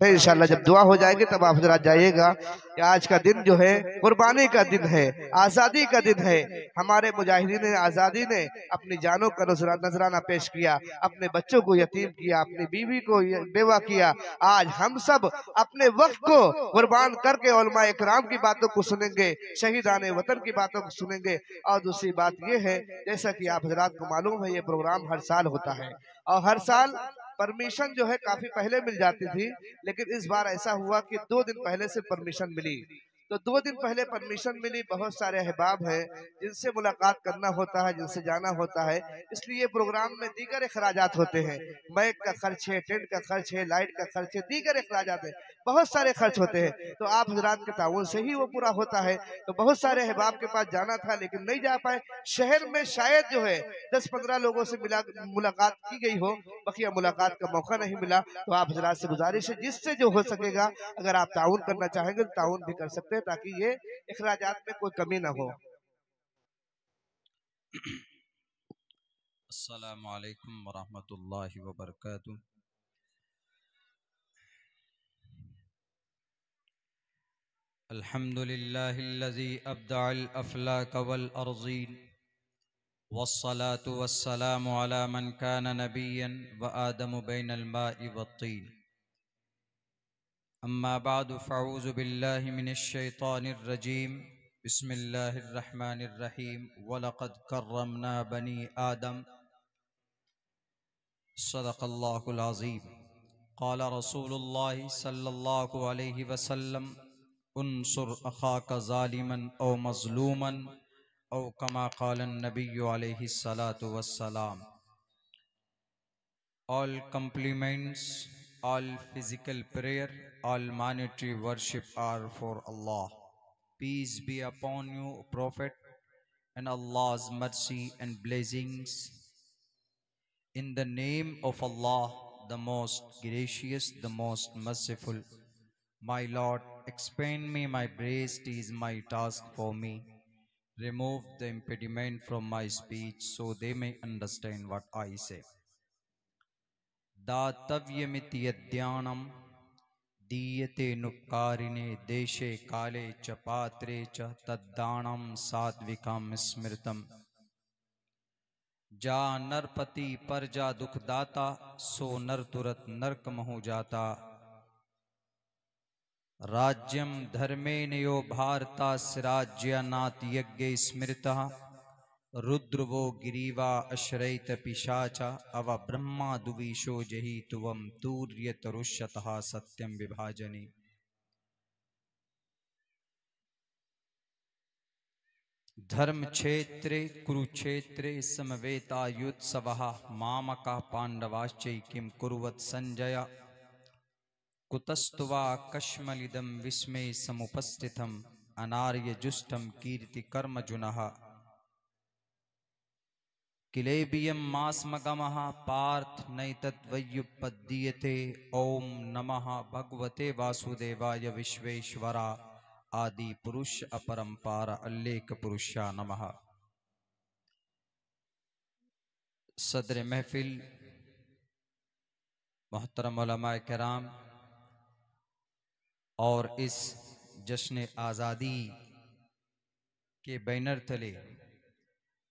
है इंशाल्लाह। जब दुआ हो जाएगी तब आप हजरात जाइएगा कि आज का दिन जो है कुर्बानी का दिन है, आज़ादी का दिन है। हमारे मुजाहिदीन आज़ादी ने अपनी जानों का नजराना पेश किया, अपने बच्चों को यतीम किया, अपनी बीवी को बेवा किया। आज हम सब अपने वक्त को कुर्बान करके उलमा इकराम की बातों को सुनेंगे, शहीदान वतन की बातों को सुनेंगे। और दूसरी बात ये है, जैसा कि आप हजरात को मालूम है, ये प्रोग्राम हर साल होता है और हर साल परमिशन जो है काफी पहले मिल जाती थी, लेकिन इस बार ऐसा हुआ कि 2 दिन पहले से परमिशन मिली। तो 2 दिन पहले परमिशन मिली। बहुत सारे अहबाब हैं जिनसे मुलाकात करना होता है, जिनसे जाना होता है, इसलिए प्रोग्राम में दीगर अखराजात होते हैं। माइक का खर्च है, टेंट का खर्च है, लाइट का खर्च है, दीगर अखराजात है, बहुत सारे खर्च होते हैं। तो आप हजरात के ताउन से ही वो पूरा होता है। तो बहुत सारे अहबाब के पास जाना था लेकिन नहीं जा पाए। शहर में शायद जो है 10-15 लोगों से मुलाकात की गई हो, बकिया मुलाकात का मौका नहीं मिला। तो आप हजरात से गुजारिश है, जिससे जो हो सकेगा, अगर आप ताउन करना चाहेंगे तो ताउन भी कर सकते हैं, ताकि ये अखराजात में कोई कमी ना हो। अस्सलामु अलैकुम वरहमतुल्लाहि वबरकातुह। अल्हम्दुलिल्लाहिल्लज़ी अब्दअल अफ़लाक वल अर्ज़ीन वस्सलातु वस्सलामु अला मन कान नबिय्यन व आदमु बैनल माइ वत्तीन। अम्मा बअदु फ़अऊज़ु बिल्लाहि मिनश शैतानिर रजीम। बिस्मिल्लाहिर रहमानिर रहीम। वलक़द कर्रमना बनी आदम। सदक़ल्लाहुल अज़ीम। क़ाल रसूलुल्लाहि सल्लल्लाहु अलैहि वसल्लम उन्सुर अख़ाक ज़ालिमन औ मज़लूमन औ कमा क़ाल नबिय्यु अलैहि सलातु वस्सलाम। All compliments, all physical prayer, all monetary worship are for Allah. Peace be upon you, Prophet, and Allah's mercy and blessings. In the name of Allah, the most gracious, the most merciful. My Lord, expand me my breast is my task for me. Remove the impediment from my speech so they may understand what I say. दातव्यमित्यद्यानम दीयते नुक्कारिणे देशे काले च पात्रे च तद्दानम सात्विकम स्मृतम। जा नरपति पर जा दुखदाता सो नर तुरत नरक महु जाता। राज्यम धर्मेण यो भारतास्य राज्यानाथ यज्ञ स्मृतः। रुद्रवो गिरीवा अश्रैत पिशाचा अव ब्रह्मा दुविशो जहि तुवम तूर्य तरुष्यतः सत्यम विभाजनी। धर्म क्षेत्रे कुरुक्षेत्रे समवेतायुत्सवः मामका पांडवाश्चै किं कुर्वत् संजय। कुतस्तुवा कश्मलिदं विस्मे समुपस्थितम् अनार्य जुष्टं कीर्ति कर्मजुनः। किलेबियं मास्मगमः पार्थ नैतद्वयुपद्दीयते। ओम नमः भगवते वासुदेवाय विश्वेश्वरा आदि पुरुष अपरंपार अल्लेख पुरुषा नमः। सदर महफिल मोहतरम उलमाए किराम और इस जश्न आज़ादी के बैनर तले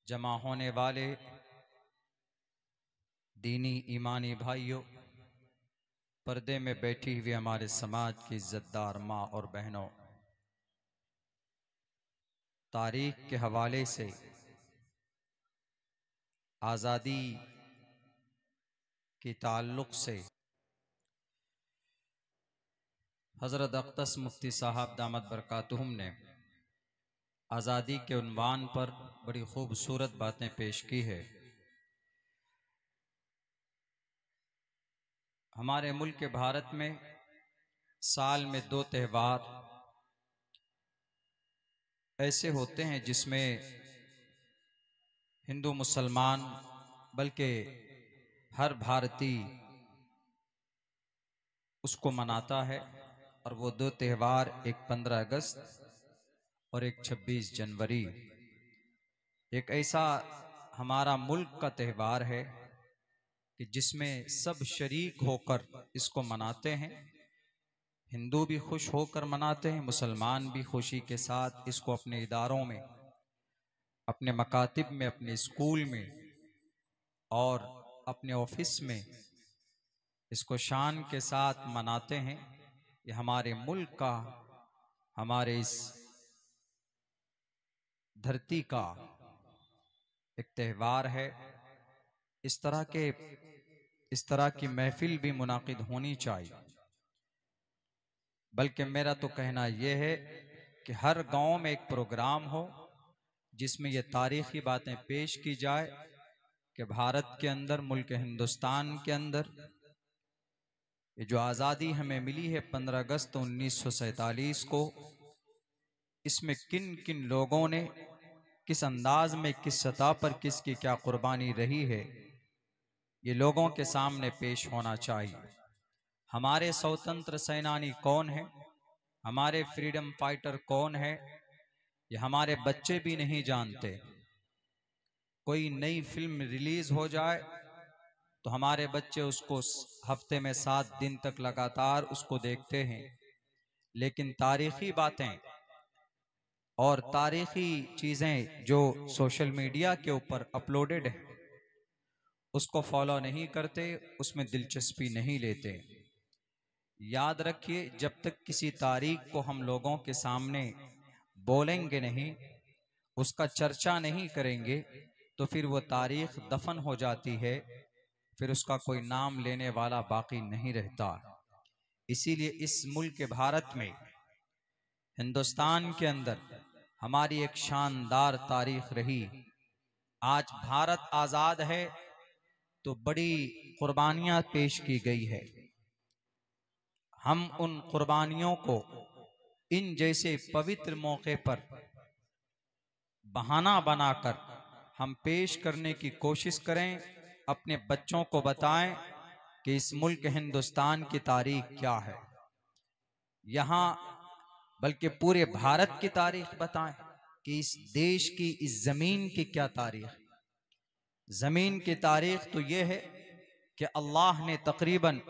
जमा होने वाले दीनी ईमानी भाइयों, पर्दे में बैठी हुई हमारे समाज की इज्जतदार माँ और बहनों, तारीख के हवाले से आज़ादी के ताल्लुक़ से हज़रत अक़दस मुफ्ती साहब दामद बरकातुहुम ने आज़ादी के उन्वान पर बड़ी खूबसूरत बातें पेश की है। हमारे मुल्क भारत में साल में 2 त्यौहार ऐसे होते हैं जिसमें हिंदू मुसलमान बल्कि हर भारतीय उसको मनाता है। और वो 2 त्यौहार, एक 15 अगस्त और एक 26 जनवरी, एक ऐसा हमारा मुल्क का त्यौहार है कि जिसमें सब शरीक होकर इसको मनाते हैं। हिंदू भी खुश होकर मनाते हैं, मुसलमान भी खुशी के साथ इसको अपने इदारों में, अपने मकातिब में, अपने स्कूल में और अपने ऑफिस में इसको शान के साथ मनाते हैं। ये हमारे मुल्क का, हमारे इस धरती का एक त्यौहार है। इस तरह की महफिल भी मुनाकिद होनी चाहिए। बल्कि मेरा तो कहना यह है कि हर गांव में एक प्रोग्राम हो जिसमें ये तारीखी बातें पेश की जाए कि भारत के अंदर, मुल्क हिंदुस्तान के अंदर ये जो आज़ादी हमें मिली है 15 अगस्त 1947 को, इसमें किन किन लोगों ने किस अंदाज में, किस सतह पर किसकी क्या कुर्बानी रही है, ये लोगों के सामने पेश होना चाहिए। हमारे स्वतंत्र सेनानी कौन है, हमारे फ्रीडम फाइटर कौन है, ये हमारे बच्चे भी नहीं जानते। कोई नई फिल्म रिलीज हो जाए तो हमारे बच्चे उसको हफ्ते में 7 दिन तक लगातार उसको देखते हैं, लेकिन तारीखी बातें और तारीखी चीजें जो सोशल मीडिया के ऊपर अपलोडेड है उसको फॉलो नहीं करते, उसमें दिलचस्पी नहीं लेते। याद रखिए, जब तक किसी तारीख को हम लोगों के सामने बोलेंगे नहीं, उसका चर्चा नहीं करेंगे, तो फिर वो तारीख दफन हो जाती है, फिर उसका कोई नाम लेने वाला बाकी नहीं रहता। इसीलिए इस मुल्क भारत में, हिंदुस्तान के अंदर हमारी एक शानदार तारीख रही। आज भारत आजाद है तो बड़ी कुर्बानियां पेश की गई है। हम उन कुर्बानियों को इन जैसे पवित्र मौके पर बहाना बनाकर हम पेश करने की कोशिश करें, अपने बच्चों को बताएं कि इस मुल्क हिंदुस्तान की तारीख क्या है, यहाँ बल्कि पूरे भारत की तारीख बताएं कि इस देश की, इस जमीन की क्या तारीख। जमीन की तारीख तो यह है कि अल्लाह ने तकरीबन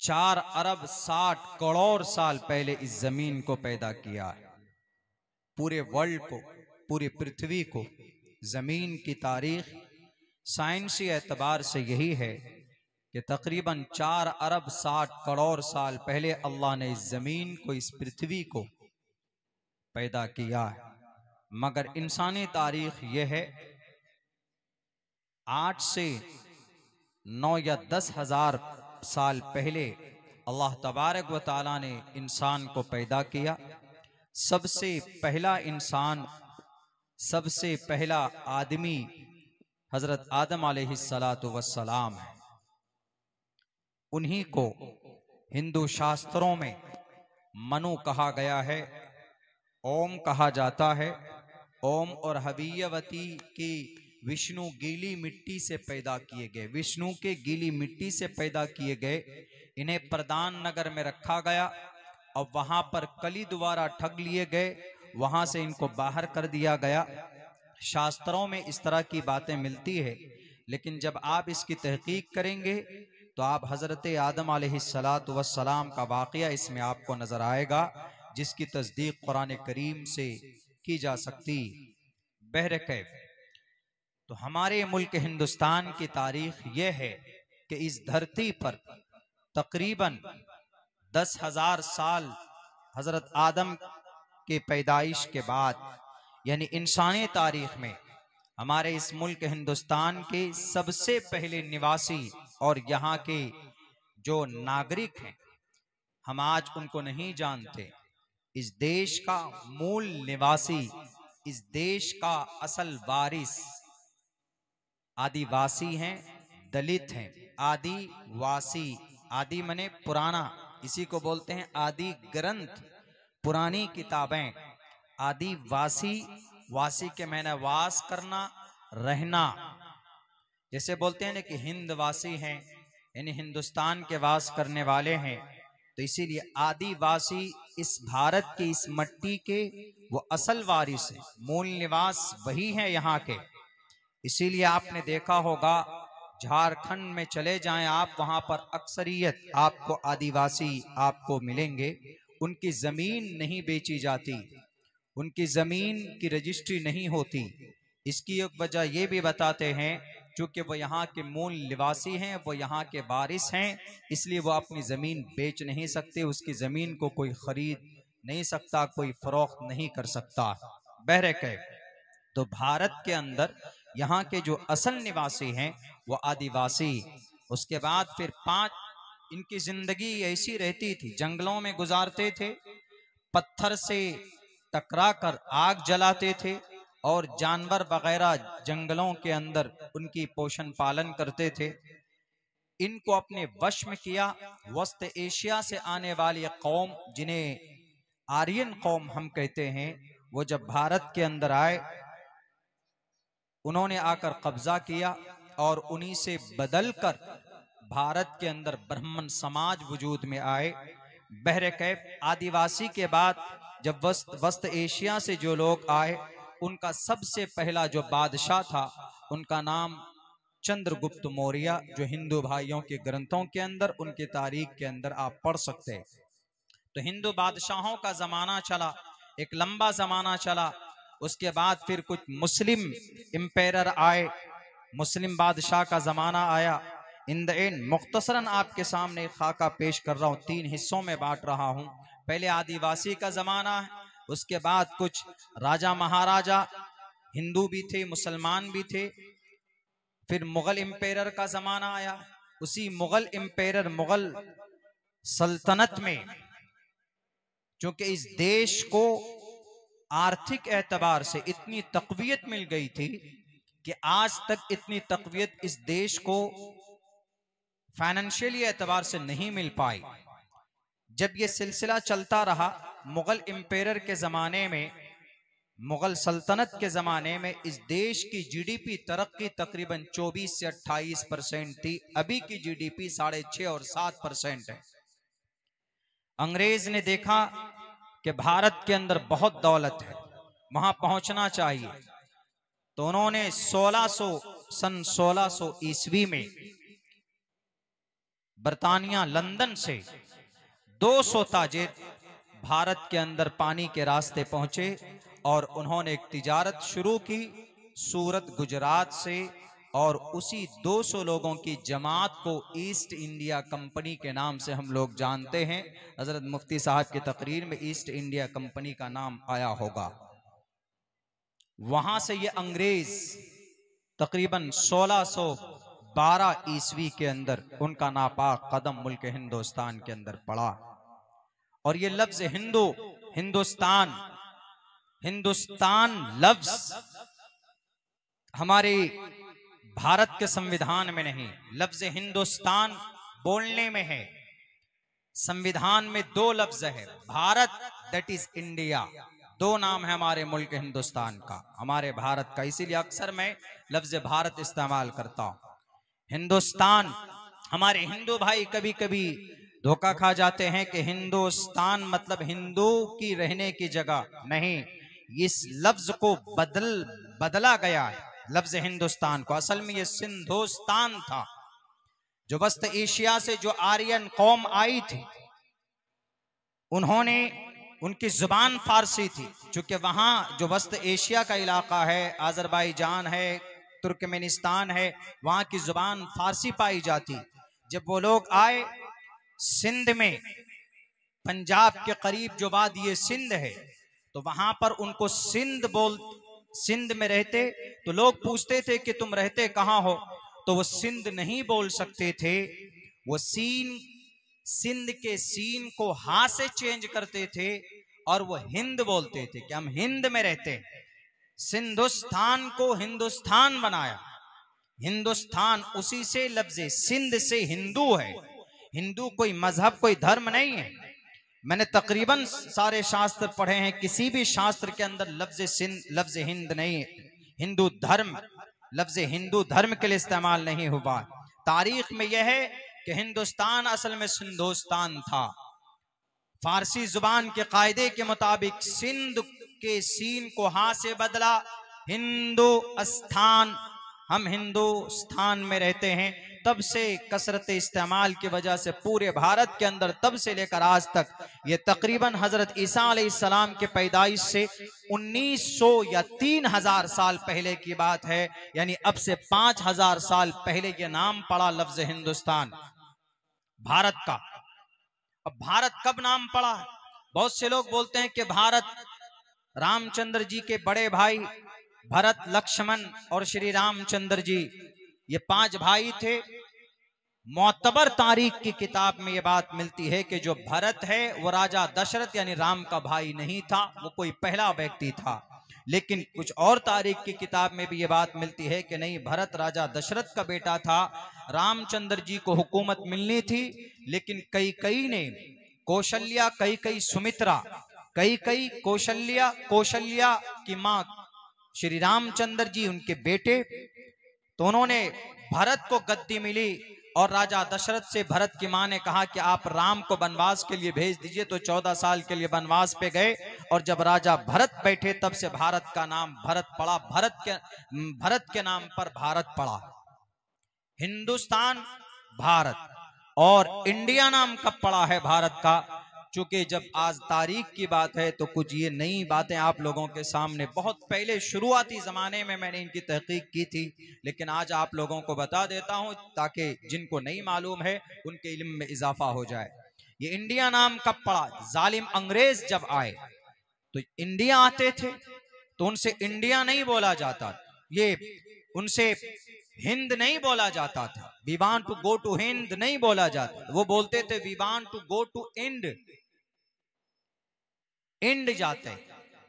4 अरब 60 करोड़ साल पहले इस जमीन को पैदा किया है। पूरे वर्ल्ड को, पूरी पृथ्वी को, जमीन की तारीख साइंसी एतबार से यही है कि तकरीबन 4 अरब 60 करोड़ साल पहले अल्लाह ने इस जमीन को, इस पृथ्वी को पैदा किया है। मगर इंसानी तारीख यह है 8 से 9 या 10 हजार साल पहले अल्लाह तबारक व तआला ने इंसान को पैदा किया। सबसे पहला इंसान, सबसे पहला आदमी हजरत आदम अलैहिस्सलातु वस्सलाम है। उन्हीं को हिंदू शास्त्रों में मनु कहा गया है, ओम कहा जाता है। ओम और हवीयवती की विष्णु गीली मिट्टी से पैदा किए गए, विष्णु के गीली मिट्टी से पैदा किए गए। इन्हें प्रधान नगर में रखा गया और वहां पर कली द्वारा ठग लिए गए, वहां से इनको बाहर कर दिया गया। शास्त्रों में इस तरह की बातें मिलती है, लेकिन जब आप इसकी तहकीक करेंगे तो आप हजरत आदम अलैहिस्सलातु वस्सलाम का वाकया इसमें आपको नजर आएगा, जिसकी तस्दीक कुरान करीम से की जा सकती। बहरकैफ, तो हमारे मुल्क हिंदुस्तान की तारीख यह है कि इस धरती पर तकरीबन 10,000 साल हजरत आदम के पैदाइश के बाद, यानी इंसानी तारीख में हमारे इस मुल्क हिंदुस्तान के सबसे पहले निवासी और यहाँ के जो नागरिक हैं, हम आज उनको नहीं जानते। इस देश का मूल निवासी, इस देश का असल वारिस आदिवासी हैं, दलित हैं। आदिवासी, आदि मने पुराना, इसी को बोलते हैं आदि ग्रंथ, पुरानी किताबें। आदिवासी, वासी के मैंने वास करना, रहना। जैसे बोलते हैं ना कि हिंदवासी हैं, यानी हिंदुस्तान के वास करने वाले हैं, तो इसीलिए आदिवासी इस भारत की, इस मट्टी के वो असल वारिस है, मूल निवास वही है यहाँ के। इसीलिए आपने देखा होगा झारखंड में चले जाएं आप, वहां पर अक्सरियत आपको आदिवासी आपको मिलेंगे। उनकी जमीन नहीं बेची जाती, उनकी जमीन की रजिस्ट्री नहीं होती। इसकी एक वजह यह भी बताते हैं, क्योंकि वो यहाँ के मूल निवासी हैं, वो यहाँ के वारिस हैं, इसलिए वो अपनी जमीन बेच नहीं सकते, उसकी जमीन को कोई खरीद नहीं सकता, कोई फरोख्त नहीं कर सकता। बहरकैफ तो भारत के अंदर यहाँ के जो असल निवासी हैं वो आदिवासी। उसके बाद फिर 5 इनकी जिंदगी ऐसी रहती थी, जंगलों में गुजारते थे, पत्थर से टकरा कर आग जलाते थे और जानवर वगैरह जंगलों के अंदर उनकी पोषण पालन करते थे। इनको अपने वश में किया। वस्त एशिया से आने वाली कौम, जिन्हें आर्यन कौम हम कहते हैं, वो जब भारत के अंदर आए, उन्होंने आकर कब्जा किया और उन्हीं से बदलकर भारत के अंदर ब्राह्मण समाज वजूद में आए। बहरकैफ आदिवासी के बाद जब वस्त एशिया से जो लोग आए, उनका सबसे पहला जो बादशाह था, उनका नाम चंद्रगुप्त मौर्य, जो हिंदू भाइयों के ग्रंथों के अंदर, उनके तारीख के अंदर आप पढ़ सकते हैं। तो हिंदू बादशाहों का जमाना चला, एक लंबा जमाना चला। उसके बाद फिर कुछ मुस्लिम इंपेरर आए, मुस्लिम बादशाह का जमाना आया। इन द एंड मुख्तसरन आपके सामने खाका पेश कर रहा हूं, 3 हिस्सों में बांट रहा हूं। पहले आदिवासी का जमाना है, उसके बाद कुछ राजा महाराजा हिंदू भी थे, मुसलमान भी थे। फिर मुगल इंपेरर का जमाना आया। उसी मुगल इंपेरर, मुगल सल्तनत में, क्योंकि इस देश को आर्थिक एतबार से इतनी तकवीयत मिल गई थी कि आज तक इतनी तकवीयत इस देश को फाइनेंशियली एतबार से नहीं मिल पाई। जब ये सिलसिला चलता रहा, मुगल इंपेरर के जमाने में, मुगल सल्तनत के जमाने में इस देश की जीडीपी तरक्की तकरीबन 24 से 28% थी। अभी की जीडीपी 6.5 और 7% है। अंग्रेज ने देखा कि भारत के अंदर बहुत दौलत है, वहां पहुंचना चाहिए, तो उन्होंने सन 1600 ईस्वी में बर्तानिया लंदन से 200 ताजिर भारत के अंदर पानी के रास्ते पहुंचे और उन्होंने एक तिजारत शुरू की सूरत गुजरात से, और उसी 200 लोगों की जमात को ईस्ट इंडिया कंपनी के नाम से हम लोग जानते हैं। हजरत मुफ्ती साहब की तकरीर में ईस्ट इंडिया कंपनी का नाम आया होगा। वहां से ये अंग्रेज तकरीबन 1612 ईस्वी के अंदर उनका नापाक कदम मुल्क हिंदुस्तान के अंदर पड़ा, और ये लफ्ज हिंदू, हिंदुस्तान, हिंदुस्तान लफ्ज हमारे भारत के संविधान में नहीं, लफ्ज हिंदुस्तान बोलने में है। संविधान में 2 लफ्ज है, भारत दैट इज इंडिया, 2 नाम है हमारे मुल्क हिंदुस्तान का, हमारे भारत का। इसीलिए अक्सर मैं लफ्ज भारत इस्तेमाल करता हूं। हिंदुस्तान, हमारे हिंदू भाई कभी कभी धोखा खा जाते हैं कि हिंदुस्तान मतलब हिंदू की रहने की जगह, नहीं, इस लफ्ज को बदला गया है लफ्ज हिंदुस्तान को। असल में ये सिंधुस्तान था। जो वस्त एशिया से जो आर्यन कौम आई थी, उन्होंने, उनकी जुबान फारसी थी, क्योंकि वहां जो वस्त एशिया का इलाका है, अजरबैजान है, तुर्कमेनिस्तान है, वहां की जुबान फारसी पाई जाती। जब वो लोग आए सिंध में, पंजाब के करीब जो वादी सिंध है, तो वहां पर उनको सिंध में रहते, तो लोग पूछते थे कि तुम रहते कहां हो, तो वो सिंध नहीं बोल सकते थे। वो सिंध के सीन को हा से चेंज करते थे और वो हिंद बोलते थे कि हम हिंद में रहते हैं। सिंधुस्तान को हिंदुस्तान बनाया। हिंदुस्तान उसी से लफ्ज सिंध से हिंदू है। हिंदू कोई मजहब, कोई धर्म नहीं है। मैंने तकरीबन सारे शास्त्र पढ़े हैं, किसी भी शास्त्र के अंदर लफ्ज हिंद नहीं है। हिंदू धर्म, लफ्ज हिंदू धर्म के लिए इस्तेमाल नहीं हुआ। तारीख में यह है कि हिंदुस्तान असल में सिंधुस्तान था। फारसी जुबान के कायदे के मुताबिक सिंध के सीन को हा से बदला हिंदुस्तान, हम हिंदुस्तान में रहते हैं, तब से कसरत इस्तेमाल की वजह से पूरे भारत के अंदर तब से लेकर आज तक ये तकरीबन हजरत ईसा अलैहिस्सलाम के पैदाइश से 1900 या 3000 साल पहले की बात है, यानी अब से 5000 साल पहले ये नाम पड़ा लफ्ज हिंदुस्तान भारत का। अब भारत कब नाम पड़ा? बहुत से लोग बोलते हैं कि भारत रामचंद्र जी के बड़े भाई भरत, लक्ष्मण और श्री रामचंद्र जी, ये 5 भाई थे। मोतबर तारीख की किताब में ये बात मिलती है कि जो भरत है वो राजा दशरथ यानी राम का भाई नहीं था, वो कोई पहला व्यक्ति था। लेकिन कुछ और तारीख की किताब में भी ये बात मिलती है कि नहीं, भरत राजा दशरथ का बेटा था। रामचंद्र जी को हुकूमत मिलनी थी, लेकिन कई ने कौशल्या, कई सुमित्रा, कई कौशल्या की मां श्री रामचंद्र जी उनके बेटे, तो उन्होंने भरत को गद्दी मिली और राजा दशरथ से भरत की मां ने कहा कि आप राम को वनवास के लिए भेज दीजिए। तो 14 साल के लिए वनवास पे गए और जब राजा भरत बैठे तब से भारत का नाम भरत पड़ा। भरत के नाम पर भारत पड़ा। हिंदुस्तान भारत और इंडिया नाम कब पड़ा है भारत का? चूंकि जब आज तारीख की बात है तो कुछ ये नई बातें आप लोगों के सामने, बहुत पहले शुरुआती जमाने में मैंने इनकी तहकीक की थी, लेकिन आज आप लोगों को बता देता हूं ताकि जिनको नहीं मालूम है उनके इल्म में इजाफा हो जाए। ये इंडिया नाम कब पड़ा? जालिम अंग्रेज जब आए तो इंडिया आते थे तो उनसे इंडिया नहीं बोला जाता, ये उनसे हिंद नहीं बोला जाता था। We want to go to Hind नहीं बोला जाता, वो बोलते थे we want to go to इंड। इंड जाते,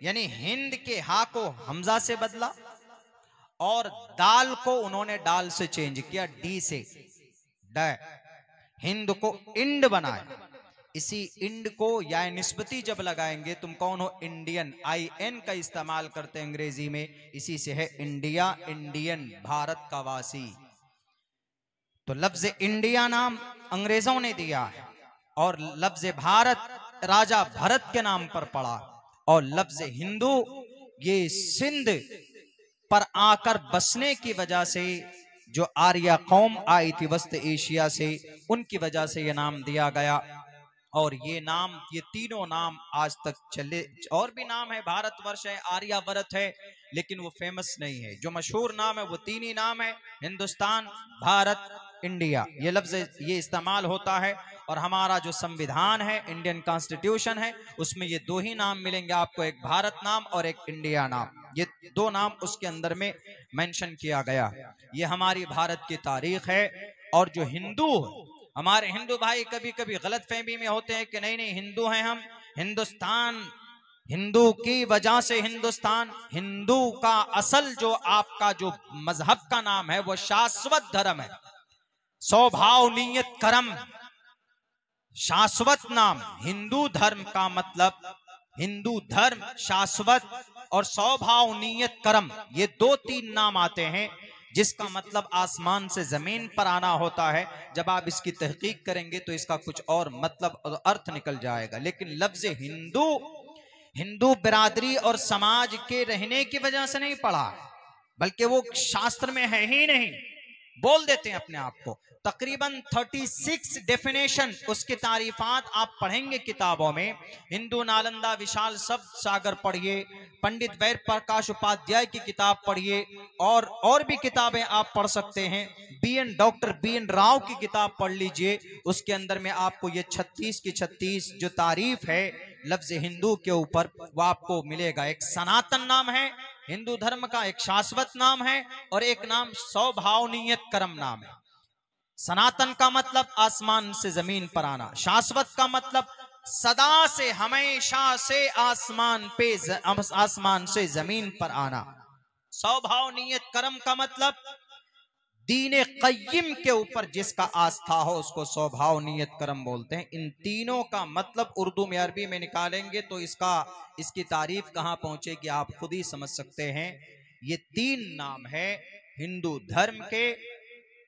यानी हिंद के हा को हमजा से बदला और दाल को उन्होंने डाल से चेंज किया, डी से ड, हिंद को इंड बनाया। इसी इंड को या निस्बती जब लगाएंगे, तुम कौन हो? इंडियन, IN का इस्तेमाल करते हैं अंग्रेजी में, इसी से है इंडिया, इंडियन, भारत का वासी। तो लफ्ज इंडिया नाम अंग्रेजों ने दिया है और लफ्ज भारत राजा भरत के नाम पर पड़ा, और लफ्ज हिंदू ये सिंध पर आकर बसने की वजह से जो आर्या कौम आई थी वस्त एशिया से, उनकी वजह से यह नाम दिया गया। और ये नाम, ये तीनों नाम आज तक चले। और भी नाम है, भारतवर्ष है, आर्यावर्त है, लेकिन वो फेमस नहीं है। जो मशहूर नाम है वो 3 ही नाम है, हिंदुस्तान, भारत, इंडिया। ये लफ्ज ये इस्तेमाल होता है। और हमारा जो संविधान है, इंडियन कॉन्स्टिट्यूशन है, उसमें ये 2 ही नाम मिलेंगे आपको, एक भारत नाम और एक इंडिया नाम। ये 2 नाम उसके अंदर में मेंशन किया गया। ये हमारी भारत की तारीख है। और जो हिंदू, हमारे हिंदू भाई कभी कभी गलत फहमी में होते हैं कि नहीं हिंदू हैं हम, हिंदुस्तान, हिंदू की वजह से हिंदुस्तान। हिंदू का असल जो आपका जो मजहब का नाम है वो शाश्वत धर्म है, स्वभाव नियत कर्म, शाश्वत नाम। हिंदू धर्म का मतलब, हिंदू धर्म शाश्वत और स्वभाव नियत कर्म, ये 2-3 नाम आते हैं जिसका मतलब आसमान से जमीन पर आना होता है। जब आप इसकी तहकीक करेंगे तो इसका कुछ और मतलब और अर्थ निकल जाएगा। लेकिन लफ्ज हिंदू, हिंदू बिरादरी और समाज के रहने की वजह से नहीं पढ़ा, बल्कि वो शास्त्र में है ही नहीं, बोल देते हैं अपने आप को। तकरीबन 36 डेफिनेशन, उसकी तारीफात आप पढ़ेंगे किताबों में। हिंदू नालंदा विशाल शब्द सागर पढ़िए, पंडित वैद प्रकाश उपाध्याय की किताब पढ़िए, और भी किताबें आप पढ़ सकते हैं। डॉक्टर BN राव की किताब पढ़ लीजिए, उसके अंदर में आपको ये 36 की 36 जो तारीफ है लफ्ज हिंदू के ऊपर वो आपको मिलेगा। एक सनातन नाम है हिंदू धर्म का, एक शाश्वत नाम है, और एक नाम स्वभावनीयत कर्म नाम है। सनातन का मतलब आसमान से जमीन पर आना, शाश्वत का मतलब सदा से, हमेशा से आसमान से जमीन पर आना। स्वभावनीयत कर्म का मतलब दीन क़य्यिम के ऊपर जिसका आस्था हो उसको स्वभावनीयत कर्म बोलते हैं। इन तीनों का मतलब उर्दू में, अरबी में निकालेंगे तो इसकी तारीफ कहां पहुंचेगी आप खुद ही समझ सकते हैं। ये 3 नाम है हिंदू धर्म के,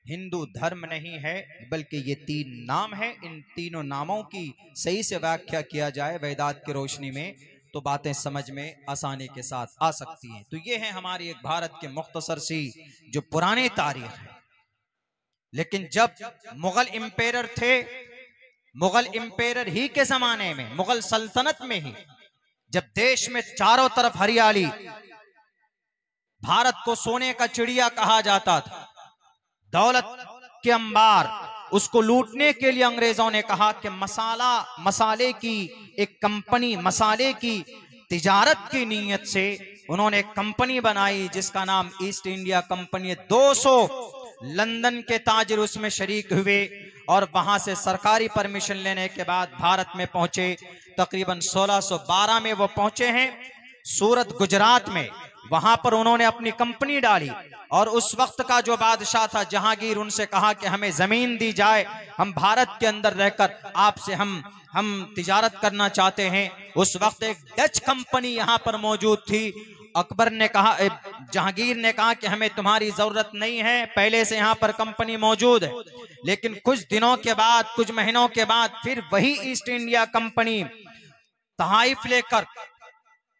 हिंदू धर्म नहीं है बल्कि ये 3 नाम है। इन तीनों नामों की सही से व्याख्या किया जाए वेदात की रोशनी में तो बातें समझ में आसानी के साथ आ सकती हैं। तो ये है हमारी एक भारत के मुख्तसर सी जो पुरानी तारीख है। लेकिन जब मुगल इंपेरर थे, मुगल इंपेरर ही के जमाने में, मुगल सल्तनत में ही, जब देश में चारों तरफ हरियाली, भारत को सोने का चिड़िया कहा जाता था, दौलत के अंबार, उसको लूटने के लिए अंग्रेजों ने कहा कि मसाले की एक कंपनी, मसाले की तिजारत की नीयत से उन्होंने एक कंपनी बनाई जिसका नाम ईस्ट इंडिया कंपनी है। 200 लंदन के ताजिर उसमें शरीक हुए और वहां से सरकारी परमिशन लेने के बाद भारत में पहुंचे। तकरीबन 1612 में वो पहुंचे हैं सूरत, गुजरात में। वहां पर उन्होंने अपनी कंपनी डाली और उस वक्त का जो बादशाह था जहांगीर, उनसे कहा कि हमें जमीन दी जाए, हम भारत के अंदर रहकर आपसे हम तिजारत करना चाहते हैं। उस वक्त एक डच कंपनी यहाँ पर मौजूद थी। अकबर ने कहा, जहांगीर ने कहा कि हमें तुम्हारी जरूरत नहीं है, पहले से यहाँ पर कंपनी मौजूद है। लेकिन कुछ दिनों के बाद, कुछ महीनों के बाद फिर वही ईस्ट इंडिया कंपनी तहाइफ लेकर,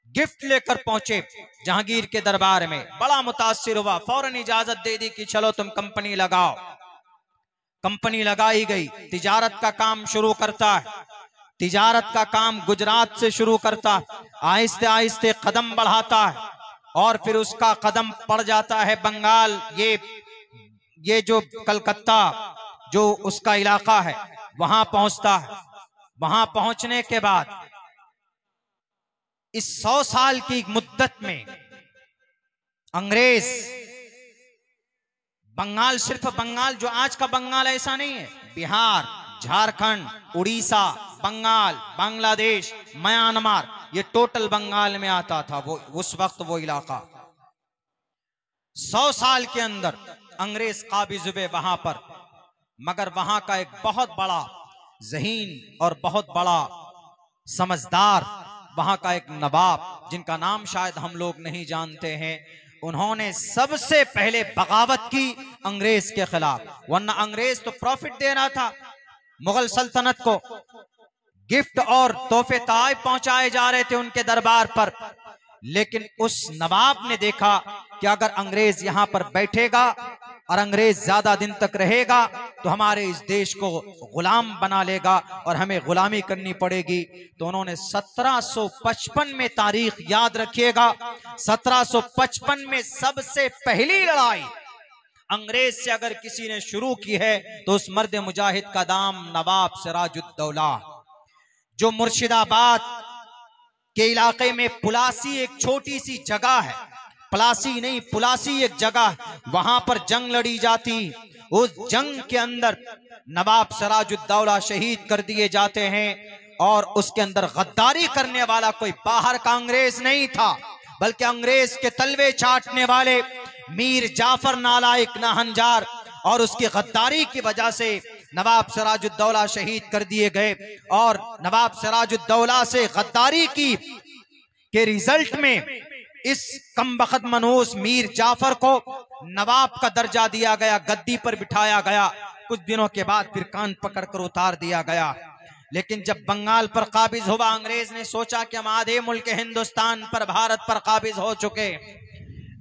गिफ्ट लेकर पहुंचे जहांगीर के दरबार में। बड़ा मुतासिर हुआ, फौरन इजाजत दे दी कि चलो तुम कंपनी लगाओ। कंपनी लगाई गई, तिजारत का काम शुरू करता है। तिजारत का काम गुजरात से शुरू करता है, आहिस्ते आहिस्ते कदम बढ़ाता है और फिर उसका कदम पड़ जाता है बंगाल, ये जो कलकत्ता जो उसका इलाका है वहां पहुंचता है। वहां पहुंचने के बाद इस 100 साल की मुद्दत में अंग्रेज बंगाल, सिर्फ बंगाल जो आज का बंगाल ऐसा नहीं है, बिहार, झारखंड, उड़ीसा, बंगाल, बांग्लादेश, म्यांमार, ये टोटल बंगाल में आता था वो उस वक्त वो इलाका। 100 साल के अंदर अंग्रेज काबिज हुए वहां पर, मगर वहां का एक बहुत बड़ा ज़हीन और बहुत बड़ा समझदार वहां का एक नवाब, जिनका नाम शायद हम लोग नहीं जानते हैं, उन्होंने सबसे पहले बगावत की अंग्रेज के खिलाफ। वरना अंग्रेज तो प्रॉफिट दे रहा था, मुगल सल्तनत को गिफ्ट और तोहफे तोहफे पहुंचाए जा रहे थे उनके दरबार पर। लेकिन उस नवाब ने देखा कि अगर अंग्रेज यहां पर बैठेगा और अंग्रेज ज्यादा दिन तक रहेगा तो हमारे इस देश को गुलाम बना लेगा और हमें गुलामी करनी पड़ेगी। तो उन्होंने 1755 में, तारीख याद रखिएगा, 1755 में सबसे पहली लड़ाई अंग्रेज से अगर किसी ने शुरू की है तो उस मर्द मुजाहिद का नाम नवाब सिराजुद्दौला, जो मुर्शिदाबाद के इलाके में पुलासी एक छोटी सी जगह है, पलासी नहीं पुलासी एक जगह, वहां पर जंग लड़ी जाती। उस जंग के अंदर नवाब सिराजुद्दौला शहीद कर दिए जाते हैं और उसके अंदर गद्दारी करने वाला कोई बाहर का अंग्रेज नहीं था, बल्कि अंग्रेज के तलवे चाटने वाले मीर जाफर नालायक नाहंजार और उसकी गद्दारी की वजह से नवाब सिराजुद्दौला शहीद कर दिए गए। और नवाब सिराजुद्दौला से गद्दारी की के रिजल्ट में इस कमबख्त मनहूस मीर जाफर को नवाब का दर्जा दिया गया, गद्दी पर बिठाया गया। कुछ दिनों के बाद फिर कान पकड़कर उतार दिया गया। लेकिन जब बंगाल पर काबिज हुआ, अंग्रेज ने सोचा कि हम आधे मुल्क हिंदुस्तान पर, भारत पर काबिज हो चुके।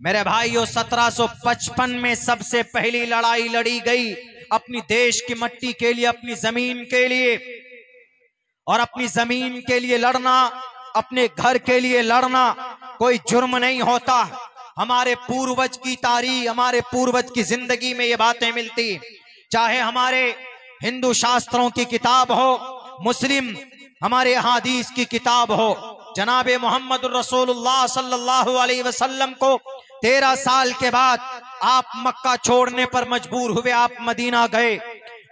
मेरे भाइयों, 1755 में सबसे पहली लड़ाई लड़ी गई अपनी देश की मट्टी के लिए, अपनी जमीन के लिए। और अपनी जमीन के लिए लड़ना, अपने घर के लिए लड़ना कोई जुर्म नहीं होता। हमारे पूर्वज की तारीख, हमारे पूर्वज की जिंदगी में ये बातें मिलती, चाहे हमारे हिंदू शास्त्रों की किताब हो, मुस्लिम हमारे हदीस की किताब हो। जनाबे मोहम्मद रसूलुल्लाह सल्लल्लाहु अलैहि वसल्लम को 13 साल के बाद आप मक्का छोड़ने पर मजबूर हुए, आप मदीना गए।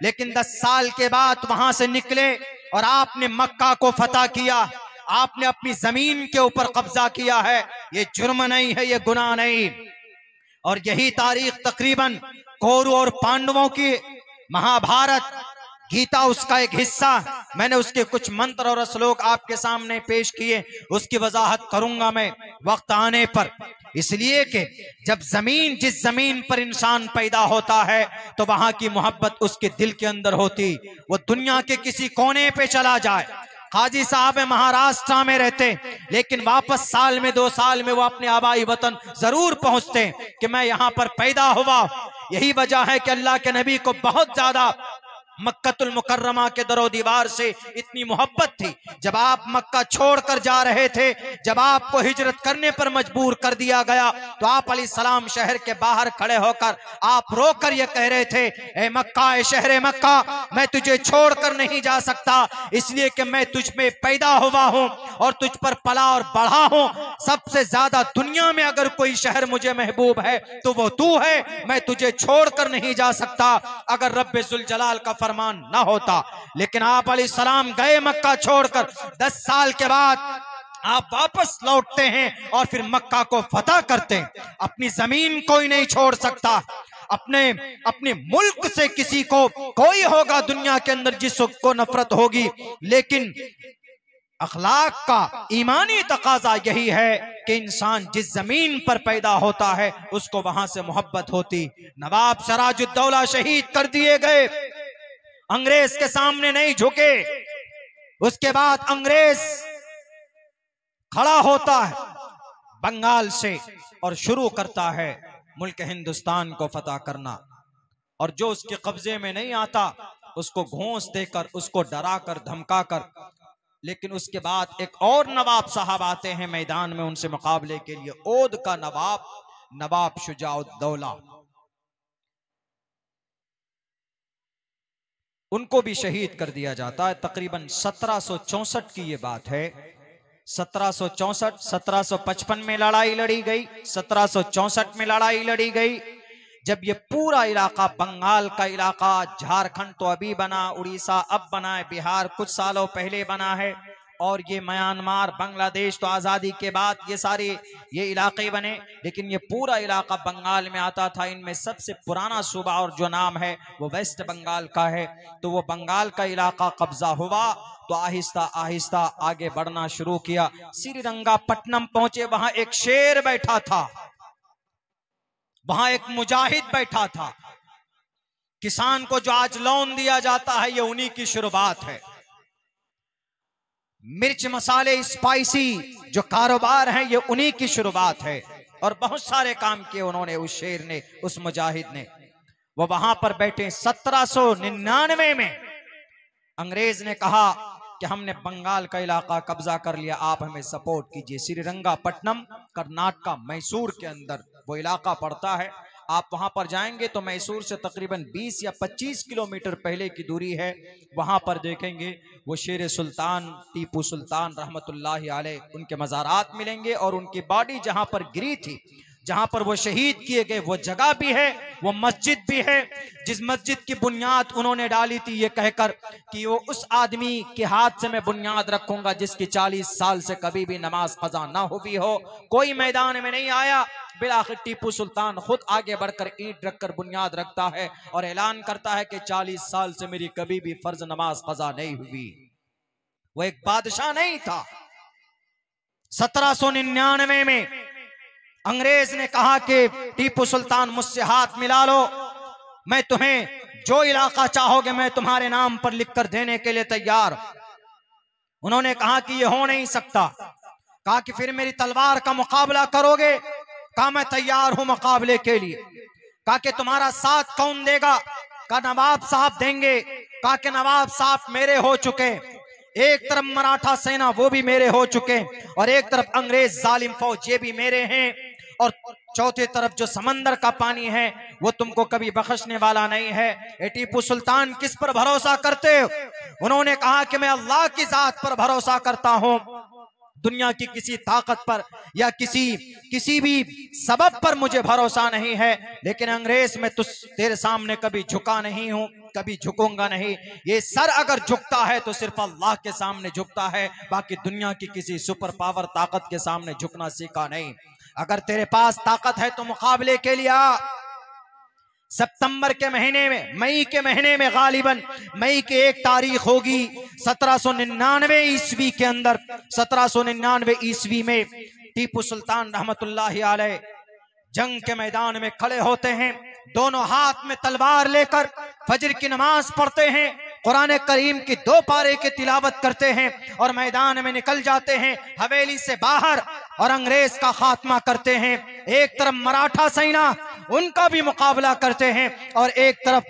लेकिन 10 साल के बाद वहां से निकले और आपने मक्का को फतह किया, आपने अपनी जमीन के ऊपर कब्जा किया है। ये जुर्म नहीं है, ये गुनाह नहीं। और यही तारीख तकरीबन कौरव और पांडवों की, महाभारत, गीता उसका एक हिस्सा। मैंने उसके कुछ मंत्र और श्लोक आपके सामने पेश किए, उसकी वजाहत करूंगा मैं वक्त आने पर। इसलिए कि जब जमीन, जिस जमीन पर इंसान पैदा होता है तो वहां की मोहब्बत उसके दिल के अंदर होती। वो दुनिया के किसी कोने पे चला जाए, हाजी साहब महाराष्ट्र में रहते, लेकिन वापस साल में 2 साल में वो अपने आबाई वतन जरूर पहुंचते कि मैं यहाँ पर पैदा हुआ। यही वजह है कि अल्लाह के नबी को बहुत ज्यादा मक्कतुल मुकर्रमा के दरो दीवार से इतनी मोहब्बत थी। जब आप मक्का छोड़कर जा रहे थे, जब आपको हिजरत करने पर मजबूर कर दिया गया, तो आप अलैहिस्सलाम शहर के बाहर खड़े होकर आप रोकर ये कह रहे थे, ए मक्का, ए शहर मक्का, मैं तुझे छोड़कर नहीं जा सकता, इसलिए कि मैं तुझ में पैदा हुआ हूं और तुझ पर पला और बढ़ा हूं। सबसे ज्यादा दुनिया में अगर कोई शहर मुझे महबूब है तो वो तू है, मैं तुझे छोड़कर नहीं जा सकता अगर रब्बे जुल जलाल का फरमान ना होता। लेकिन आप अलैहिस्सलाम गए मक्का छोड़कर, 10 साल के बाद आप वापस लौटते हैं और फिर मक्का को फतह करते हैं। अपनी जमीन कोई नहीं छोड़ सकता, अपने मुल्क से किसी को कोई होगा दुनिया के अंदर जिसको नफरत होगी, लेकिन अखलाक का ईमानी तकाजा यही है कि इंसान जिस जमीन पर पैदा होता है उसको वहां से मोहब्बत होती। नवाब सिराजुद्दौला शहीद कर दिए गए, अंग्रेज के सामने नहीं झुके। उसके बाद अंग्रेज खड़ा होता है बंगाल से और शुरू करता है मुल्क हिंदुस्तान को फतह करना, और जो उसके कब्जे में नहीं आता उसको घूंस देकर, उसको डरा कर, धमका कर। लेकिन उसके बाद एक और नवाब साहब आते हैं मैदान में उनसे मुकाबले के लिए, ओद का नवाब, नवाब शुजाउद्दौला। उनको भी शहीद कर दिया जाता है। तकरीबन 1764 की ये बात है। 1764, 1755 में लड़ाई लड़ी गई, 1764 में लड़ाई लड़ी गई, जब ये पूरा इलाका, बंगाल का इलाका, झारखंड तो अभी बना, उड़ीसा अब बना है, बिहार कुछ सालों पहले बना है, और ये म्यांमार, बांग्लादेश तो आज़ादी के बाद ये सारे ये इलाके बने, लेकिन ये पूरा इलाका बंगाल में आता था। इनमें सबसे पुराना सूबा और जो नाम है वो वेस्ट बंगाल का है। तो वो बंगाल का इलाका कब्जा हुआ तो आहिस्ता आहिस्ता आगे बढ़ना शुरू किया। श्रीरंगापट्टनम पहुंचे, वहां एक शेर बैठा था, वहां एक मुजाहिद बैठा था। किसान को जो आज लोन दिया जाता है ये उन्हीं की शुरुआत है। मिर्च मसाले स्पाइसी जो कारोबार है ये उन्हीं की शुरुआत है, और बहुत सारे काम किए उन्होंने, उस शेर ने, उस मुजाहिद ने। वो वहां पर बैठे। 1799 में अंग्रेज ने कहा कि हमने बंगाल का इलाका कब्जा कर लिया, आप हमें सपोर्ट कीजिए। श्रीरंगापट्टनम कर्नाटक मैसूर के अंदर वो इलाका पड़ता है। आप वहां पर जाएंगे तो मैसूर से तकरीबन 20 या 25 किलोमीटर पहले की दूरी है। वहां पर देखेंगे वो शेर सुल्तान टीपू सुल्तान रहमतुल्लाहि अलैह, उनके मज़ारात मिलेंगे, और उनकी बॉडी जहां पर गिरी थी, जहां पर वो शहीद किए गए, वो जगह भी है, वो मस्जिद भी है, जिस मस्जिद की बुनियाद उन्होंने डाली थी ये कहकर कि वो उस आदमी के हाथ से मैं बुनियाद रखूंगा जिसकी 40 साल से कभी भी नमाज कज़ा ना हुई हो। कोई मैदान में नहीं आया, बिलाखिर टीपू सुल्तान खुद आगे बढ़कर ईंट रखकर बुनियाद रखता है और ऐलान करता है कि 40 साल से मेरी कभी भी फर्ज नमाज कज़ा नहीं हुई। वो एक बादशाह नहीं था। 1799 में अंग्रेज ने कहा कि टीपू सुल्तान मुझसे हाथ मिला लो, मैं तुम्हें जो इलाका चाहोगे मैं तुम्हारे नाम पर लिखकर देने के लिए तैयार। उन्होंने कहा कि यह हो नहीं सकता। कहा कि फिर मेरी तलवार का मुकाबला करोगे? कहा मैं तैयार हूं मुकाबले के लिए। कहा कि तुम्हारा साथ कौन देगा? कहा नवाब साहब देंगे। कहा कि नवाब साहब मेरे हो चुके, एक तरफ मराठा सेना वो भी मेरे हो चुके, और एक तरफ अंग्रेज जालिम फौज ये भी मेरे हैं, और चौथे तरफ जो समंदर का पानी है वो तुमको कभी बख्शने वाला नहीं है। ए टीपू सुल्तान किस पर भरोसा करते हो? उन्होंने कहा कि मैं अल्लाह की जात पर भरोसा करता हूं, दुनिया की किसी ताकत पर या किसी भी सबब पर मुझे भरोसा नहीं है। लेकिन अंग्रेज मैं तेरे सामने कभी झुका नहीं हूं, कभी झुकूंगा नहीं। ये सर अगर झुकता है तो सिर्फ अल्लाह के सामने झुकता है, बाकी दुनिया की किसी सुपर पावर ताकत के सामने झुकना सीखा नहीं। अगर तेरे पास ताकत है तो मुकाबले के लिए आ। सितंबर के महीने में, मई के महीने में, गालिबन मई की 1 तारीख होगी 1799 ईस्वी के अंदर। 1799 ईस्वी में टीपू सुल्तान रहमतुल्लाहि अलैह जंग के मैदान में खड़े होते हैं, दोनों हाथ में तलवार लेकर फजर की नमाज पढ़ते हैं। कुरान करीम की 2 पारे की तिलावत करते हैं और मैदान में निकल जाते हैं हवेली से बाहर और अंग्रेज का खात्मा करते हैं। एक तरफ मराठा सेना उनका भी मुकाबला करते हैं और एक तरफ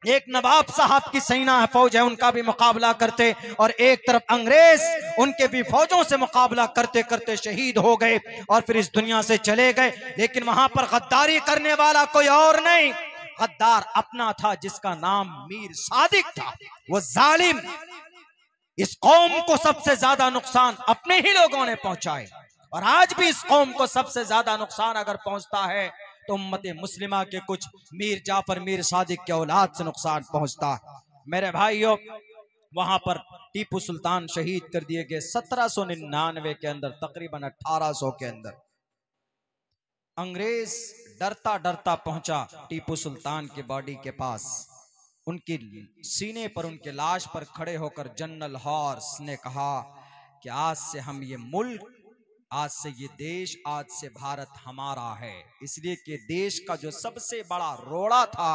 एक नवाब साहब की सेना फौज है उनका भी मुकाबला करते, और एक तरफ अंग्रेज उनके भी फौजों से मुकाबला करते करते शहीद हो गए और फिर इस दुनिया से चले गए। लेकिन वहां पर गद्दारी करने वाला कोई और नहीं, गद्दार अपना था जिसका नाम मीर सादिक था। वो जालिम, इस कौम को सबसे ज्यादा नुकसान अपने ही लोगों ने पहुंचाए और आज भी इस कौम को सबसे ज्यादा नुकसान अगर पहुंचता है तो उम्मत मुस्लिमा के कुछ मीर जाफर मीर सादिक के औलाद से नुकसान पहुंचता है। मेरे भाइयों, वहां पर टीपू सुल्तान शहीद कर दिए गए 1799 के अंदर, तकरीबन 1800 के अंदर। अंग्रेज डरता डरता पहुंचा टीपू सुल्तान की बॉडी के पास, उनकी सीने पर उनके लाश पर खड़े होकर जनरल हॉर्स ने कहा कि आज से हम ये मुल्क, आज से ये देश, आज से भारत हमारा है। इसलिए कि देश का जो सबसे बड़ा रोड़ा था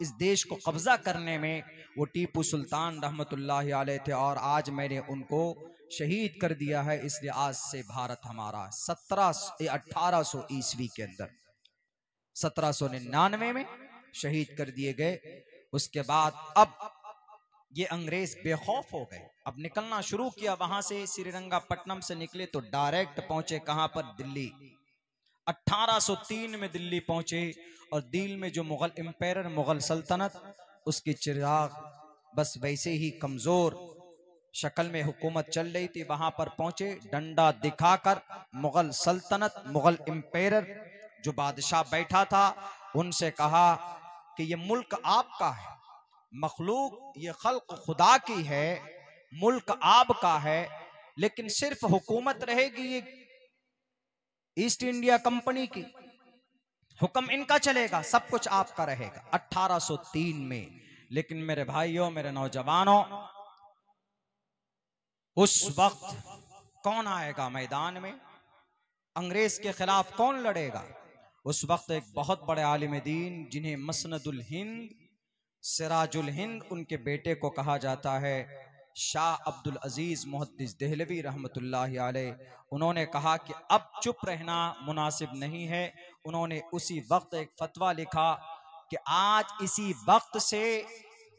इस देश को कब्जा करने में वो टीपू सुल्तान रहमतुल्लाहि अलैह थे और आज मैंने उनको शहीद कर दिया है, इसलिए आज से भारत हमारा। 1800 ईस्वी के अंदर 1799 में शहीद कर दिए गए। उसके बाद अब ये अंग्रेज बेखौफ हो गए, अब निकलना शुरू किया वहां से। श्रीरंगापट्टनम से निकले तो डायरेक्ट पहुंचे कहां पर, दिल्ली। 1803 में दिल्ली पहुंचे और दिल में जो मुगल एम्पायर, मुगल सल्तनत, उसकी चिराग बस वैसे ही कमजोर शक्ल में हुकूमत चल रही थी। वहां पर पहुंचे, डंडा दिखाकर मुगल सल्तनत, मुगल एम्पायर जो बादशाह बैठा था, उनसे कहा कि ये मुल्क आपका है, मखलूक ये खल्क खुदा की है, मुल्क आपका है, लेकिन सिर्फ हुकूमत रहेगी ये ईस्ट इंडिया कंपनी की, हुक्म इनका चलेगा, सब कुछ आपका रहेगा। 1803 में। लेकिन मेरे भाइयों, मेरे नौजवानों, उस वक्त कौन आएगा मैदान में, अंग्रेज के खिलाफ कौन लड़ेगा? उस वक्त एक बहुत बड़े आलिम दीन जिन्हें मसनदुल हिंद, सिराजुल हिंद उनके बेटे को कहा जाता है, शाह अब्दुल अजीज मुहद्दिस देहलवी रहमतुल्लाहि अलैह, उन्होंने कहा कि अब चुप रहना मुनासिब नहीं है। उन्होंने उसी वक्त एक फतवा लिखा कि आज इसी वक्त से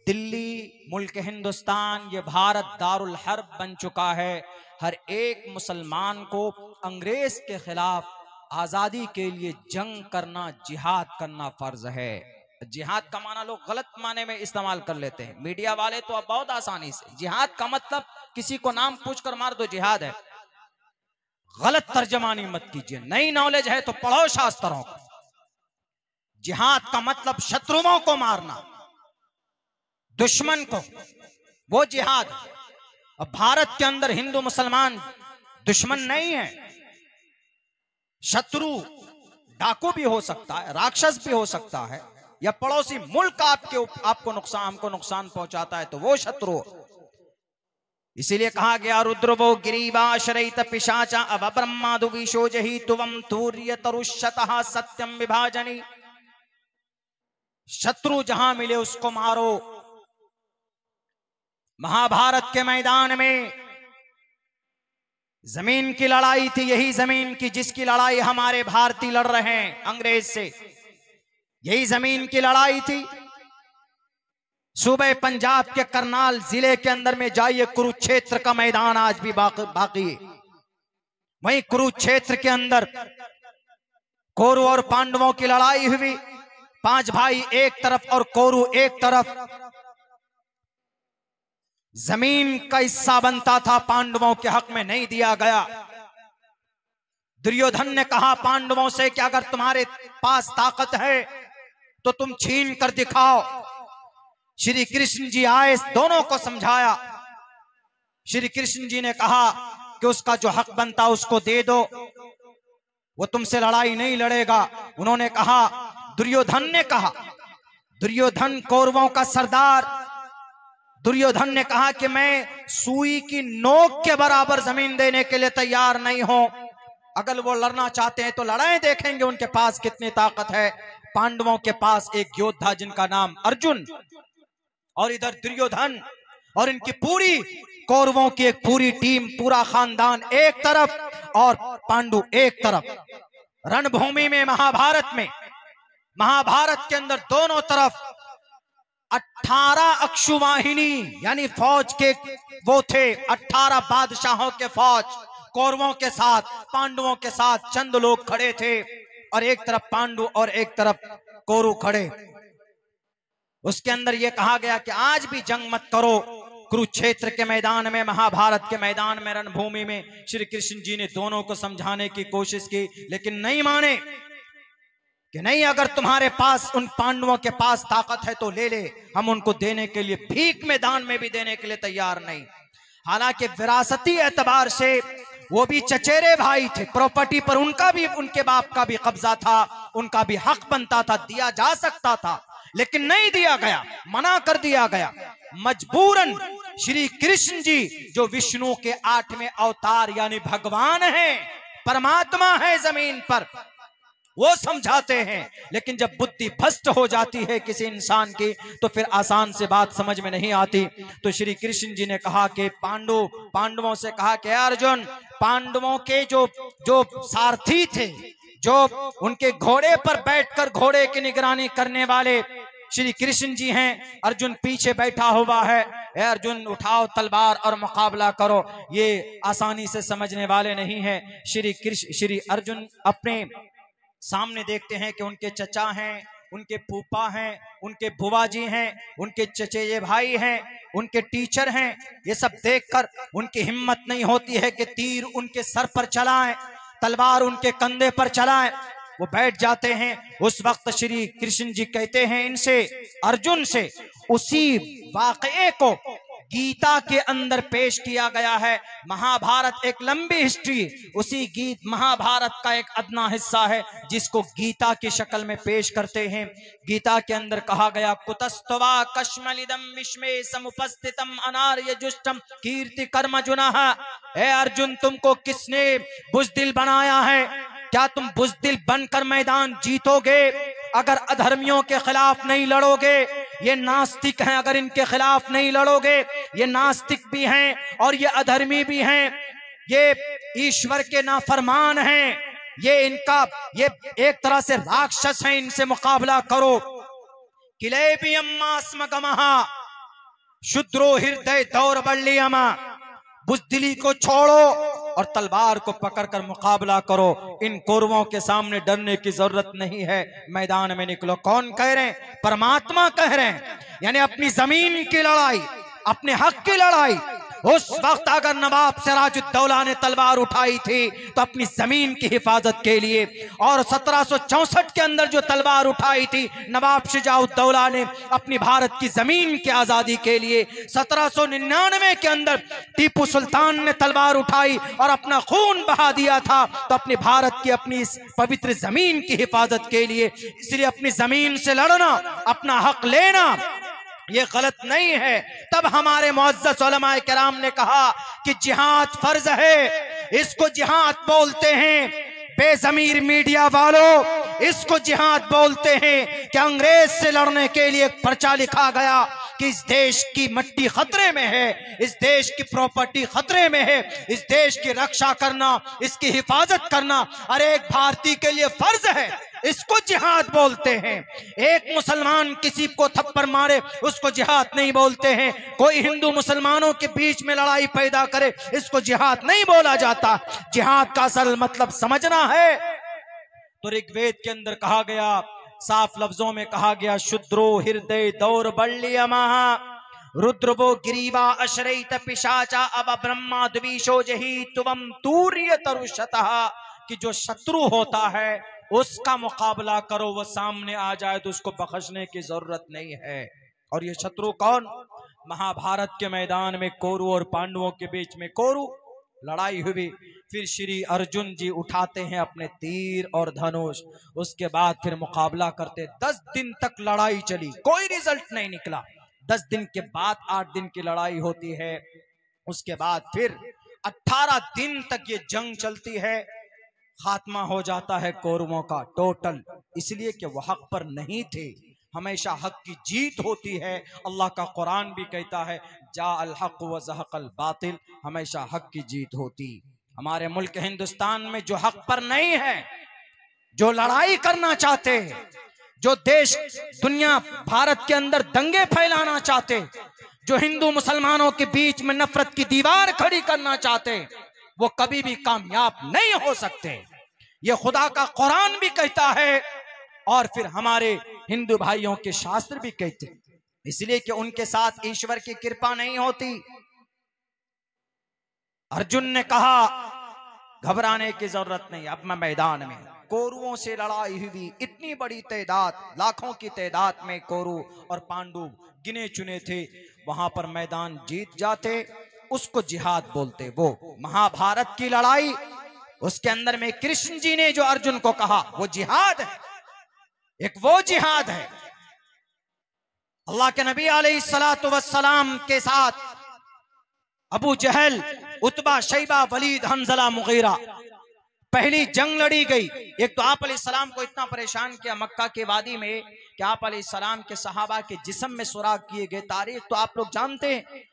दिल्ली, मुल्क हिंदुस्तान, ये भारत दारुल हर्ब बन चुका है। हर एक मुसलमान को अंग्रेज के खिलाफ आजादी के लिए जंग करना, जिहाद करना फर्ज है। जिहाद का माना लोग गलत माने में इस्तेमाल कर लेते हैं, मीडिया वाले तो अब बहुत आसानी से जिहाद का मतलब किसी को नाम पूछकर मार दो जिहाद है। गलत तर्जमानी मत कीजिए, नई नॉलेज है तो पढ़ो शास्त्रों को। जिहाद का मतलब शत्रुओं को मारना, दुश्मन को, वो जिहाद। अब भारत के अंदर हिंदू मुसलमान दुश्मन नहीं है, शत्रु डाकू भी हो सकता है, राक्षस भी हो सकता है, या पड़ोसी मुल्क आपको नुकसान, हमको नुकसान पहुंचाता है तो वो शत्रु। इसीलिए कहा गया, रुद्रवो गिरीवाशरैत पिशाचा अब ब्रह्मादु विशोजहि तुवम तूर्य तरुष्यतः सत्यम विभाजनी। शत्रु जहां मिले उसको मारो। महाभारत के मैदान में जमीन की लड़ाई थी, यही जमीन की जिसकी लड़ाई हमारे भारतीय लड़ रहे हैं अंग्रेज से, यही जमीन की लड़ाई थी। सूबे पंजाब के करनाल जिले के अंदर में जाइए, कुरुक्षेत्र का मैदान आज भी बाकी है। वहीं कुरुक्षेत्र के अंदर कौरव और पांडवों की लड़ाई हुई, 5 भाई एक तरफ और कौरव एक तरफ। जमीन का हिस्सा बनता था, पांडवों के हक में नहीं दिया गया। दुर्योधन ने कहा पांडवों से कि अगर तुम्हारे पास ताकत है तो तुम छीन कर दिखाओ। श्री कृष्ण जी आए, दोनों को समझाया। श्री कृष्ण जी ने कहा कि उसका जो हक बनता उसको दे दो, वो तुमसे लड़ाई नहीं लड़ेगा। उन्होंने कहा, दुर्योधन ने कहा, दुर्योधन कौरवों का सरदार, दुर्योधन ने कहा कि मैं सुई की नोक के बराबर जमीन देने के लिए तैयार नहीं हूं। अगर वो लड़ना चाहते हैं तो लड़ाई, देखेंगे उनके पास कितनी ताकत है। पांडवों के पास एक योद्धा जिनका नाम अर्जुन और इधर दुर्योधन और इनकी पूरी कौरवों की एक पूरी टीम, पूरा खानदान एक तरफ और पांडु एक तरफ। रणभूमि में महाभारत के अंदर दोनों तरफ 18 अक्षुवाहिनी यानी फौज के वो थे, 18 बादशाहों के फौज कौरवों के साथ, पांडवों के साथ चंद लोग खड़े थे और एक तरफ पांडु और एक तरफ कौरव खड़े। उसके अंदर यह कहा गया कि आज भी जंग मत करो। कुरुक्षेत्र के मैदान में, महाभारत के मैदान में, रणभूमि में श्री कृष्ण जी ने दोनों को समझाने की कोशिश की, लेकिन नहीं माने कि नहीं, अगर तुम्हारे पास, उन पांडवों के पास ताकत है तो ले ले, हम उनको देने के लिए, भीख में दान में भी देने के लिए तैयार नहीं। हालांकि विरासती एतबार से वो भी चचेरे भाई थे, प्रॉपर्टी पर उनका भी, उनके बाप का भी कब्जा था, उनका भी हक बनता था, दिया जा सकता था, लेकिन नहीं दिया गया, मना कर दिया गया। मजबूरन श्री कृष्ण जी जो विष्णु के 8वें अवतार यानी भगवान हैं, परमात्मा है जमीन पर, वो समझाते हैं। लेकिन जब बुद्धि भ्रष्ट हो जाती है किसी इंसान की तो फिर आसान से बात समझ में नहीं आती। तो श्री कृष्ण जी ने कहा कि पांडवों से कहा कि अर्जुन, पांडवों के जो सारथी थे, जो उनके घोड़े पर बैठकर घोड़े की निगरानी करने वाले श्री कृष्ण जी हैं, अर्जुन पीछे बैठा हुआ है, अर्जुन उठाओ तलवार और मुकाबला करो। ये आसानी से समझने वाले नहीं है। श्री अर्जुन अपने सामने देखते हैं कि उनके चचा हैं, उनके फूफा हैं, उनके बुआ जी हैं, उनके चचेरे भाई हैं, उनके टीचर हैं। ये सब देखकर उनकी हिम्मत नहीं होती है कि तीर उनके सर पर चलाएं, तलवार उनके कंधे पर चलाएं। वो बैठ जाते हैं। उस वक्त श्री कृष्ण जी कहते हैं इनसे, अर्जुन से, उसी वाकये को गीता के अंदर पेश किया गया है। महाभारत एक लंबी हिस्ट्री, उसी महाभारत का एक अदना हिस्सा है जिसको गीता की शक्ल में पेश करते हैं। गीता के अंदर कहा गया, कुतस्तवा कश्मलिदम विश्वे समुपस्थितम अनार्य जुष्टम कीर्ति कर्म जुनः। ए अर्जुन, तुमको किसने बुज़दिल बनाया है? क्या तुम बुज़दिल बनकर मैदान जीतोगे अगर अधर्मियों के खिलाफ नहीं लड़ोगे? ये नास्तिक हैं, अगर इनके खिलाफ नहीं लड़ोगे, ये नास्तिक भी हैं और ये अधर्मी भी हैं, ये ईश्वर के नाफरमान हैं, ये एक तरह से राक्षस हैं, इनसे मुकाबला करो। किलेबियम्मास्मगमहा शुद्रो हृदय दौरबल्लियमा, बुज़दिली को छोड़ो और तलवार को पकड़कर मुकाबला करो। इन कौरवों के सामने डरने की जरूरत नहीं है, मैदान में निकलो। कौन कह रहे हैं? परमात्मा कह रहे हैं। यानी अपनी जमीन की लड़ाई, अपने हक की लड़ाई। उस वक्त अगर नवाब सिराजुद्दौला ने तलवार उठाई थी तो अपनी जमीन की हिफाजत के लिए, और 1764 के अंदर जो तलवार उठाई थी नवाब शुजाउद्दौला ने अपनी भारत की जमीन की आजादी के लिए, 1799 के अंदर टीपू सुल्तान ने तलवार उठाई और अपना खून बहा दिया था तो अपनी भारत की, अपनी इस पवित्र जमीन की हिफाजत के लिए। इसलिए अपनी जमीन से लड़ना, अपना हक लेना, ये गलत नहीं है। तब हमारे मुअज़्ज़ज़ उलमाए किराम ने कहा कि जिहाद फर्ज है, इसको जिहाद बोलते हैं। बेज़मीर मीडिया वालों, इसको जिहाद बोलते हैं कि अंग्रेज से लड़ने के लिए एक पर्चा लिखा गया कि इस देश की मिट्टी खतरे में है, इस देश की प्रॉपर्टी खतरे में है, इस देश की रक्षा करना, इसकी हिफाजत करना हर एक भारतीय के लिए फर्ज है, इसको जिहाद बोलते हैं। एक मुसलमान किसी को थप्पड़ मारे उसको जिहाद नहीं बोलते हैं। कोई हिंदू मुसलमानों के बीच में लड़ाई पैदा करे, इसको जिहाद नहीं बोला जाता। जिहाद का असल मतलब समझना है तो ऋग्वेद के अंदर कहा गया, साफ लफ्जों में कहा गया, शुद्रो हृदय दौर्बल्यमा रुद्रवो गिरीवा अश्रैत पिशाचा अब ब्रह्मा द्विषो जही तुवम तूर्य तरुषतः, कि जो शत्रु होता है उसका मुकाबला करो, वो सामने आ जाए तो उसको बख्शने की जरूरत नहीं है। और ये शत्रु कौन? महाभारत के मैदान में कौरव और पांडवों के बीच में लड़ाई हुई। फिर श्री अर्जुन जी उठाते हैं अपने तीर और धनुष, उसके बाद फिर मुकाबला करते। 10 दिन तक लड़ाई चली, कोई रिजल्ट नहीं निकला। 10 दिन के बाद 8 दिन की लड़ाई होती है। उसके बाद फिर 18 दिन तक ये जंग चलती है। खात्मा हो जाता है कौरवों का टोटल, इसलिए कि वह हक पर नहीं थे। हमेशा हक की जीत होती है। अल्लाह का कुरान भी कहता है जा अल हक व ज़हक़ल बातिल, हमेशा हक की जीत होती। हमारे मुल्क हिंदुस्तान में जो हक पर नहीं है, जो लड़ाई करना चाहते, जो देश दुनिया भारत के अंदर दंगे फैलाना चाहते, जो हिंदू मुसलमानों के बीच में नफरत की दीवार खड़ी करना चाहते, वो कभी भी कामयाब नहीं हो सकते। ये खुदा का कुरान भी कहता है और फिर हमारे हिंदू भाइयों के शास्त्र भी कहते हैं, इसलिए कि उनके साथ ईश्वर की कृपा नहीं होती। अर्जुन ने कहा घबराने की जरूरत नहीं, अब मैं मैदान में। कौरवों से लड़ाई हुई, इतनी बड़ी तादाद, लाखों की तादाद में कौरव और पांडु गिने चुने थे, वहां पर मैदान जीत जाते, उसको जिहाद बोलते। वो महाभारत की लड़ाई, उसके अंदर में कृष्ण जी ने जो अर्जुन को कहा वो जिहाद है, एक वो जिहाद है। अल्लाह के नबी अलैहिस्सलातु वस्सलाम के साथ अबू जहल, उतबा, शैबा, वलीद, हंजला, मुगीरा पहली जंग लड़ी गई। एक तो आप अलैहिस्सलाम को इतना परेशान किया मक्का के वादी में कि आप अलैहिस्सलाम के सहाबा के जिस्म में सुराख किए गए। तारीख तो आप लोग जानते हैं,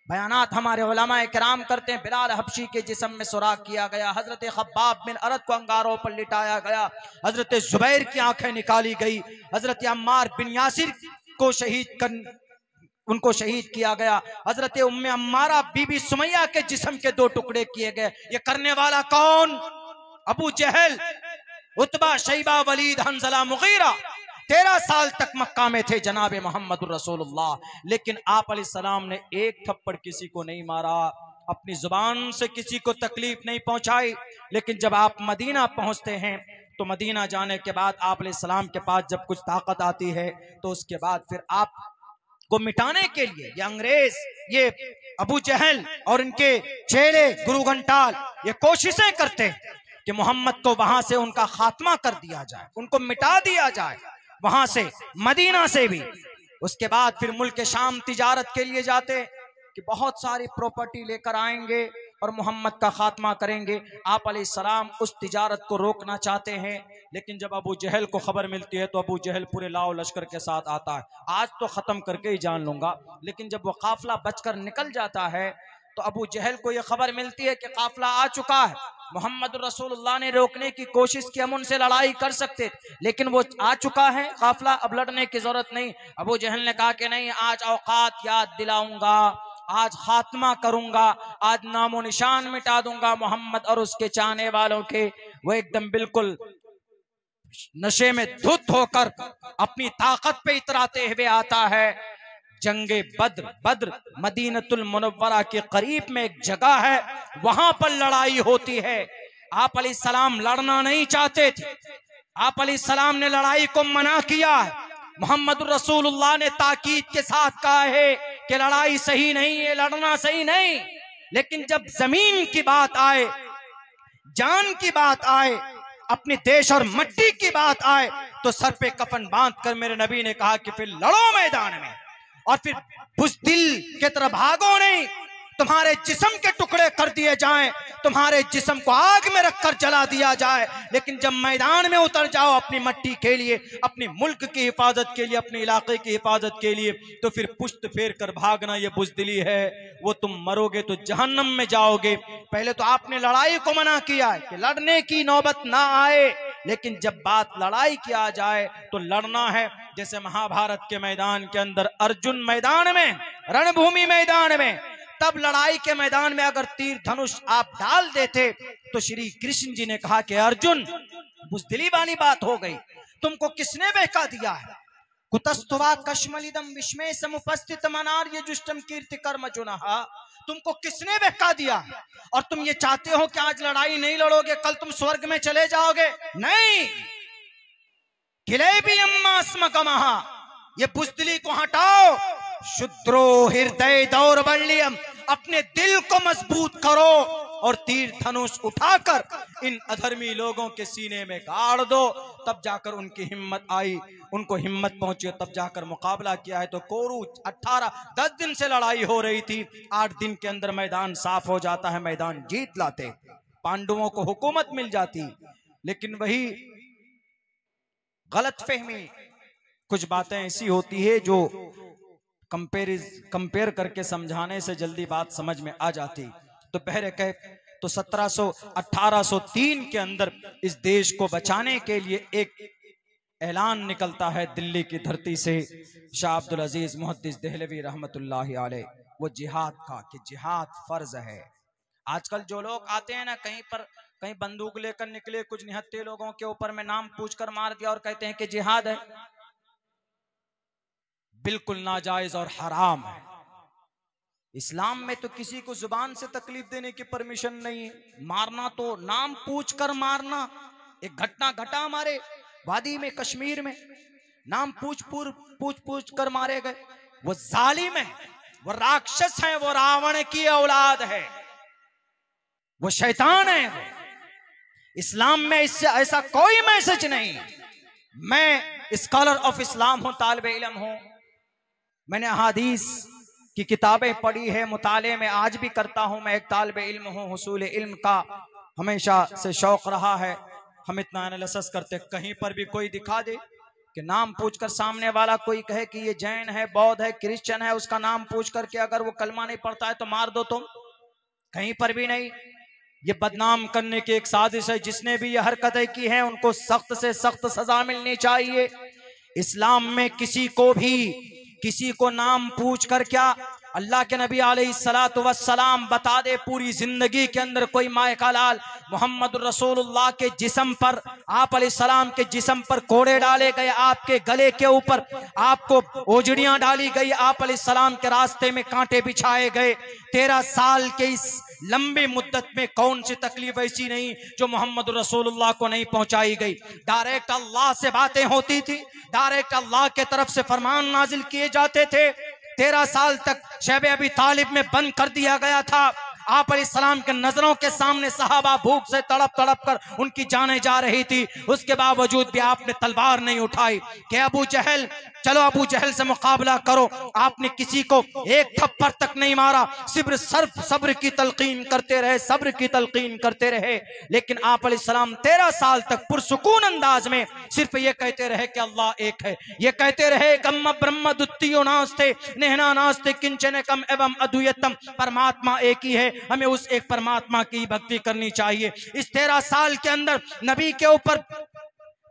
बयानात हमारे उलमा किराम करते हैं। बिलाल हबशी के जिस्म में सुराख किया गया, हजरत खब्बाब बिन अरद को अंगारों पर लिटाया गया, हजरत जुबैर की आंखें निकाली गई, हजरत अम्मार बिन यासिर को उनको शहीद किया गया, हजरत उम्मे अम्मारा बीबी सुमैया के जिस्म के 2 टुकड़े किए गए। ये करने वाला कौन? अबू जहल, उतबा, शैबा, वलीद, हंजला, मुगीरा 13 साल तक मक्का में थे जनाब मोहम्मद रसूलुल्लाह। लेकिन आप अलैहिस्सलाम ने एक थप्पड़ किसी को नहीं मारा, अपनी जुबान से किसी को तकलीफ नहीं पहुंचाई। लेकिन जब आप मदीना पहुंचते हैं तो मदीना जाने के बाद आप अलैहिस्सलाम के पास जब कुछ ताकत आती है तो उसके बाद फिर आप को मिटाने के लिए ये अंग्रेज, ये अबू जहल और इनके चेले गुरु घंटाल ये कोशिशें करते कि मोहम्मद को वहां से उनका खात्मा कर दिया जाए, उनको मिटा दिया जाए वहां से, मदीना से भी। उसके बाद फिर मुल्क शाम तिजारत के लिए जाते कि बहुत सारी प्रॉपर्टी लेकर आएंगे और मोहम्मद का खात्मा करेंगे। आप अलैहिस्सलाम उस तिजारत को रोकना चाहते हैं, लेकिन जब अबू जहल को खबर मिलती है तो अबू जहल पूरे लाओ लश्कर के साथ आता है, आज तो खत्म करके ही जान लूंगा। लेकिन जब वो काफिला बचकर निकल जाता है तो अबू जहल को यह खबर मिलती है कि काफिला आ चुका है, मोहम्मद रसूलुल्लाह ने रोकने की कोशिश की, हम उनसे लड़ाई कर सकते लेकिन वो आ चुका है काफिला, अब लड़ने की जरूरत नहीं। अबू जहल ने कहा कि नहीं, आज औकात याद दिलाऊंगा, आज खात्मा करूंगा, आज नामो निशान मिटा दूंगा मोहम्मद और उसके चाहने वालों के। वो एकदम बिल्कुल नशे में धुत होकर अपनी ताकत पे इतराते हुए आता है। जंगे बद्र मदीनतुल मुनव्वरा के करीब में एक जगह है, वहां पर लड़ाई होती है। आप अलैहिस्सलाम लड़ना नहीं चाहते थे, आप अलैहिस्सलाम ने लड़ाई को मना किया है। मोहम्मद रसूलुल्लाह ने ताकीद के साथ कहा है कि लड़ाई सही नहीं है, लड़ना सही नहीं। लेकिन जब जमीन की बात आए, जान की बात आए, अपने देश और मट्टी की बात आए तो सर पे कफन बांध कर मेरे नबी ने कहा कि फिर लड़ो मैदान में, और फिर बुज़दिल के तरह भागो नहीं, तुम्हारे जिस्म के टुकड़े कर दिए जाएं, तुम्हारे जिस्म को आग में रखकर जला दिया जाए। लेकिन जब मैदान में उतर जाओ अपनी मट्टी के लिए, अपनी मुल्क की हिफाजत के लिए, अपने इलाके की हिफाजत के लिए, तो फिर पुश्त फेर कर भागना ये बुज़दिली है, वो तुम मरोगे तो जहन्नम में जाओगे। पहले तो आपने लड़ाई को मना किया है कि लड़ने की नौबत ना आए, लेकिन जब बात लड़ाई की आ जाए तो लड़ना है। जैसे महाभारत के मैदान के अंदर अर्जुन मैदान में, रणभूमि मैदान में, तब लड़ाई के मैदान में अगर तीर धनुष आप डाल देते तो श्री कृष्ण जी ने कहा कि अर्जुन, बुज़दिली वाली बात हो गई, तुमको किसने बहका दिया है? कुतस्तुवा कश्मलिदम विस्मय समुपस्थित मनार्य जुष्टम कीर्ति कर्म जुनहा, तुमको किसने बहका दिया? और तुम ये चाहते हो कि आज लड़ाई नहीं लड़ोगे, कल तुम स्वर्ग में चले जाओगे? नहीं, किलेबी अम्मा स्मकमहा, ये बुज़दिली को हटाओ। शुद्रो हृदय दौर्बल्यम, अपने दिल को मजबूत करो और तीर धनुष उठाकर इन अधर्मी लोगों के सीने में गाड़ दो। तब जाकर उनकी हिम्मत आई, उनको हिम्मत पहुंची, तब जाकर मुकाबला किया है। तो कोरू 10 दिन से लड़ाई हो रही थी, 8 दिन के अंदर मैदान साफ हो जाता है, मैदान जीत लाते, पांडवों को हुकूमत मिल जाती। लेकिन वही गलत फहमी, कुछ बातें ऐसी होती है जो कंपेयर करके समझाने से जल्दी बात समझ में आ जाती। तो बहरे कैफ तो 1803 के अंदर इस देश को बचाने के लिए एक ऐलान निकलता है दिल्ली की धरती से, शाह अब्दुल अजीज मुहद्दिस देहलवी रहमतुल्लाहि अलैह, वो जिहाद का, कि जिहाद फर्ज है। आजकल जो लोग आते हैं ना, कहीं बंदूक लेकर निकले, कुछ निहत्थे लोगों के ऊपर में नाम पूछकर मार दिया और कहते हैं कि जिहाद है, बिल्कुल नाजायज और हराम है। इस्लाम में तो किसी को जुबान से तकलीफ देने की परमिशन नहीं है। मारना तो नाम पूछकर मारना। एक घटना घटा हमारे वादी में, कश्मीर में, नाम पूछ कर मारे गए। वो जालिम है, वो राक्षस है, वो रावण की औलाद है, वो शैतान है। वो इस्लाम में इससे ऐसा कोई मैसेज नहीं। मैं स्कॉलर ऑफ इस्लाम हूं, तालिब इल्म हूं, मैंने अहादीस की किताबें पढ़ी है, मुताले में आज भी करता हूं। मैं एक तालिब इल्म हूं, हुसूल इल्म का हमेशा से शौक रहा है। हम इतना एनालिसिस करते, कहीं पर भी कोई दिखा दे कि नाम पूछकर सामने वाला कोई कहे कि ये जैन है, बौद्ध है, क्रिश्चियन है, उसका नाम पूछ करके अगर वो कलमा नहीं पढ़ता है तो मार दो तुम, कहीं पर भी नहीं। ये बदनाम करने की एक साजिश है। जिसने भी ये हरकतें की हैं उनको सख्त से सख्त सजा मिलनी चाहिए। इस्लाम में किसी को नाम पूछ कर क्या, अल्लाह के नबी अलैहिस्सलातु वस्सलाम बता दे पूरी जिंदगी के अंदर कोई माए का लाल मोहम्मद रसूलुल्लाह के जिस्म पर, आप अलैहिस्सलाम के जिस्म पर कोड़े डाले गए, आपके गले के ऊपर आपको ओजड़ियां डाली गई, आप अलैहिस्सलाम के रास्ते में कांटे बिछाए गए। 13 साल के इस लंबी मुद्दत में कौन सी तकलीफ ऐसी नहीं जो मोहम्मद रसूलुल्लाह को नहीं पहुंचाई गई। डायरेक्ट अल्लाह से बातें होती थी, डायरेक्ट अल्लाह के तरफ से फरमान नाजिल किए जाते थे। 13 साल तक शैब अबी तालिब में बंद कर दिया गया था। आप अलैहिस्सलाम के नजरों के सामने सहाबा भूख से तड़प कर उनकी जानें जा रही थी, उसके बावजूद भी आपने तलवार नहीं उठाई कि अबू जहल, चलो अबू जहल से मुकाबला करो। आपने किसी को एक थप्पड़ तक नहीं मारा, सिर्फ सब्र की तलकीन करते रहे, सब्र की तलकीन करते रहे। लेकिन आप अलैहिस्सलाम 13 साल तक पुरसुकून अंदाज में सिर्फ ये कहते रहे कि अल्लाह एक है। ये कहते रहे कम ब्रह्म द्वितीयो नास्ते नेहना नास्ते किंचन कम एवं अद्वैतम, परमात्मा एक ही है, हमें उस एक परमात्मा की भक्ति करनी चाहिए। इस 13 साल के अंदर नबी के ऊपर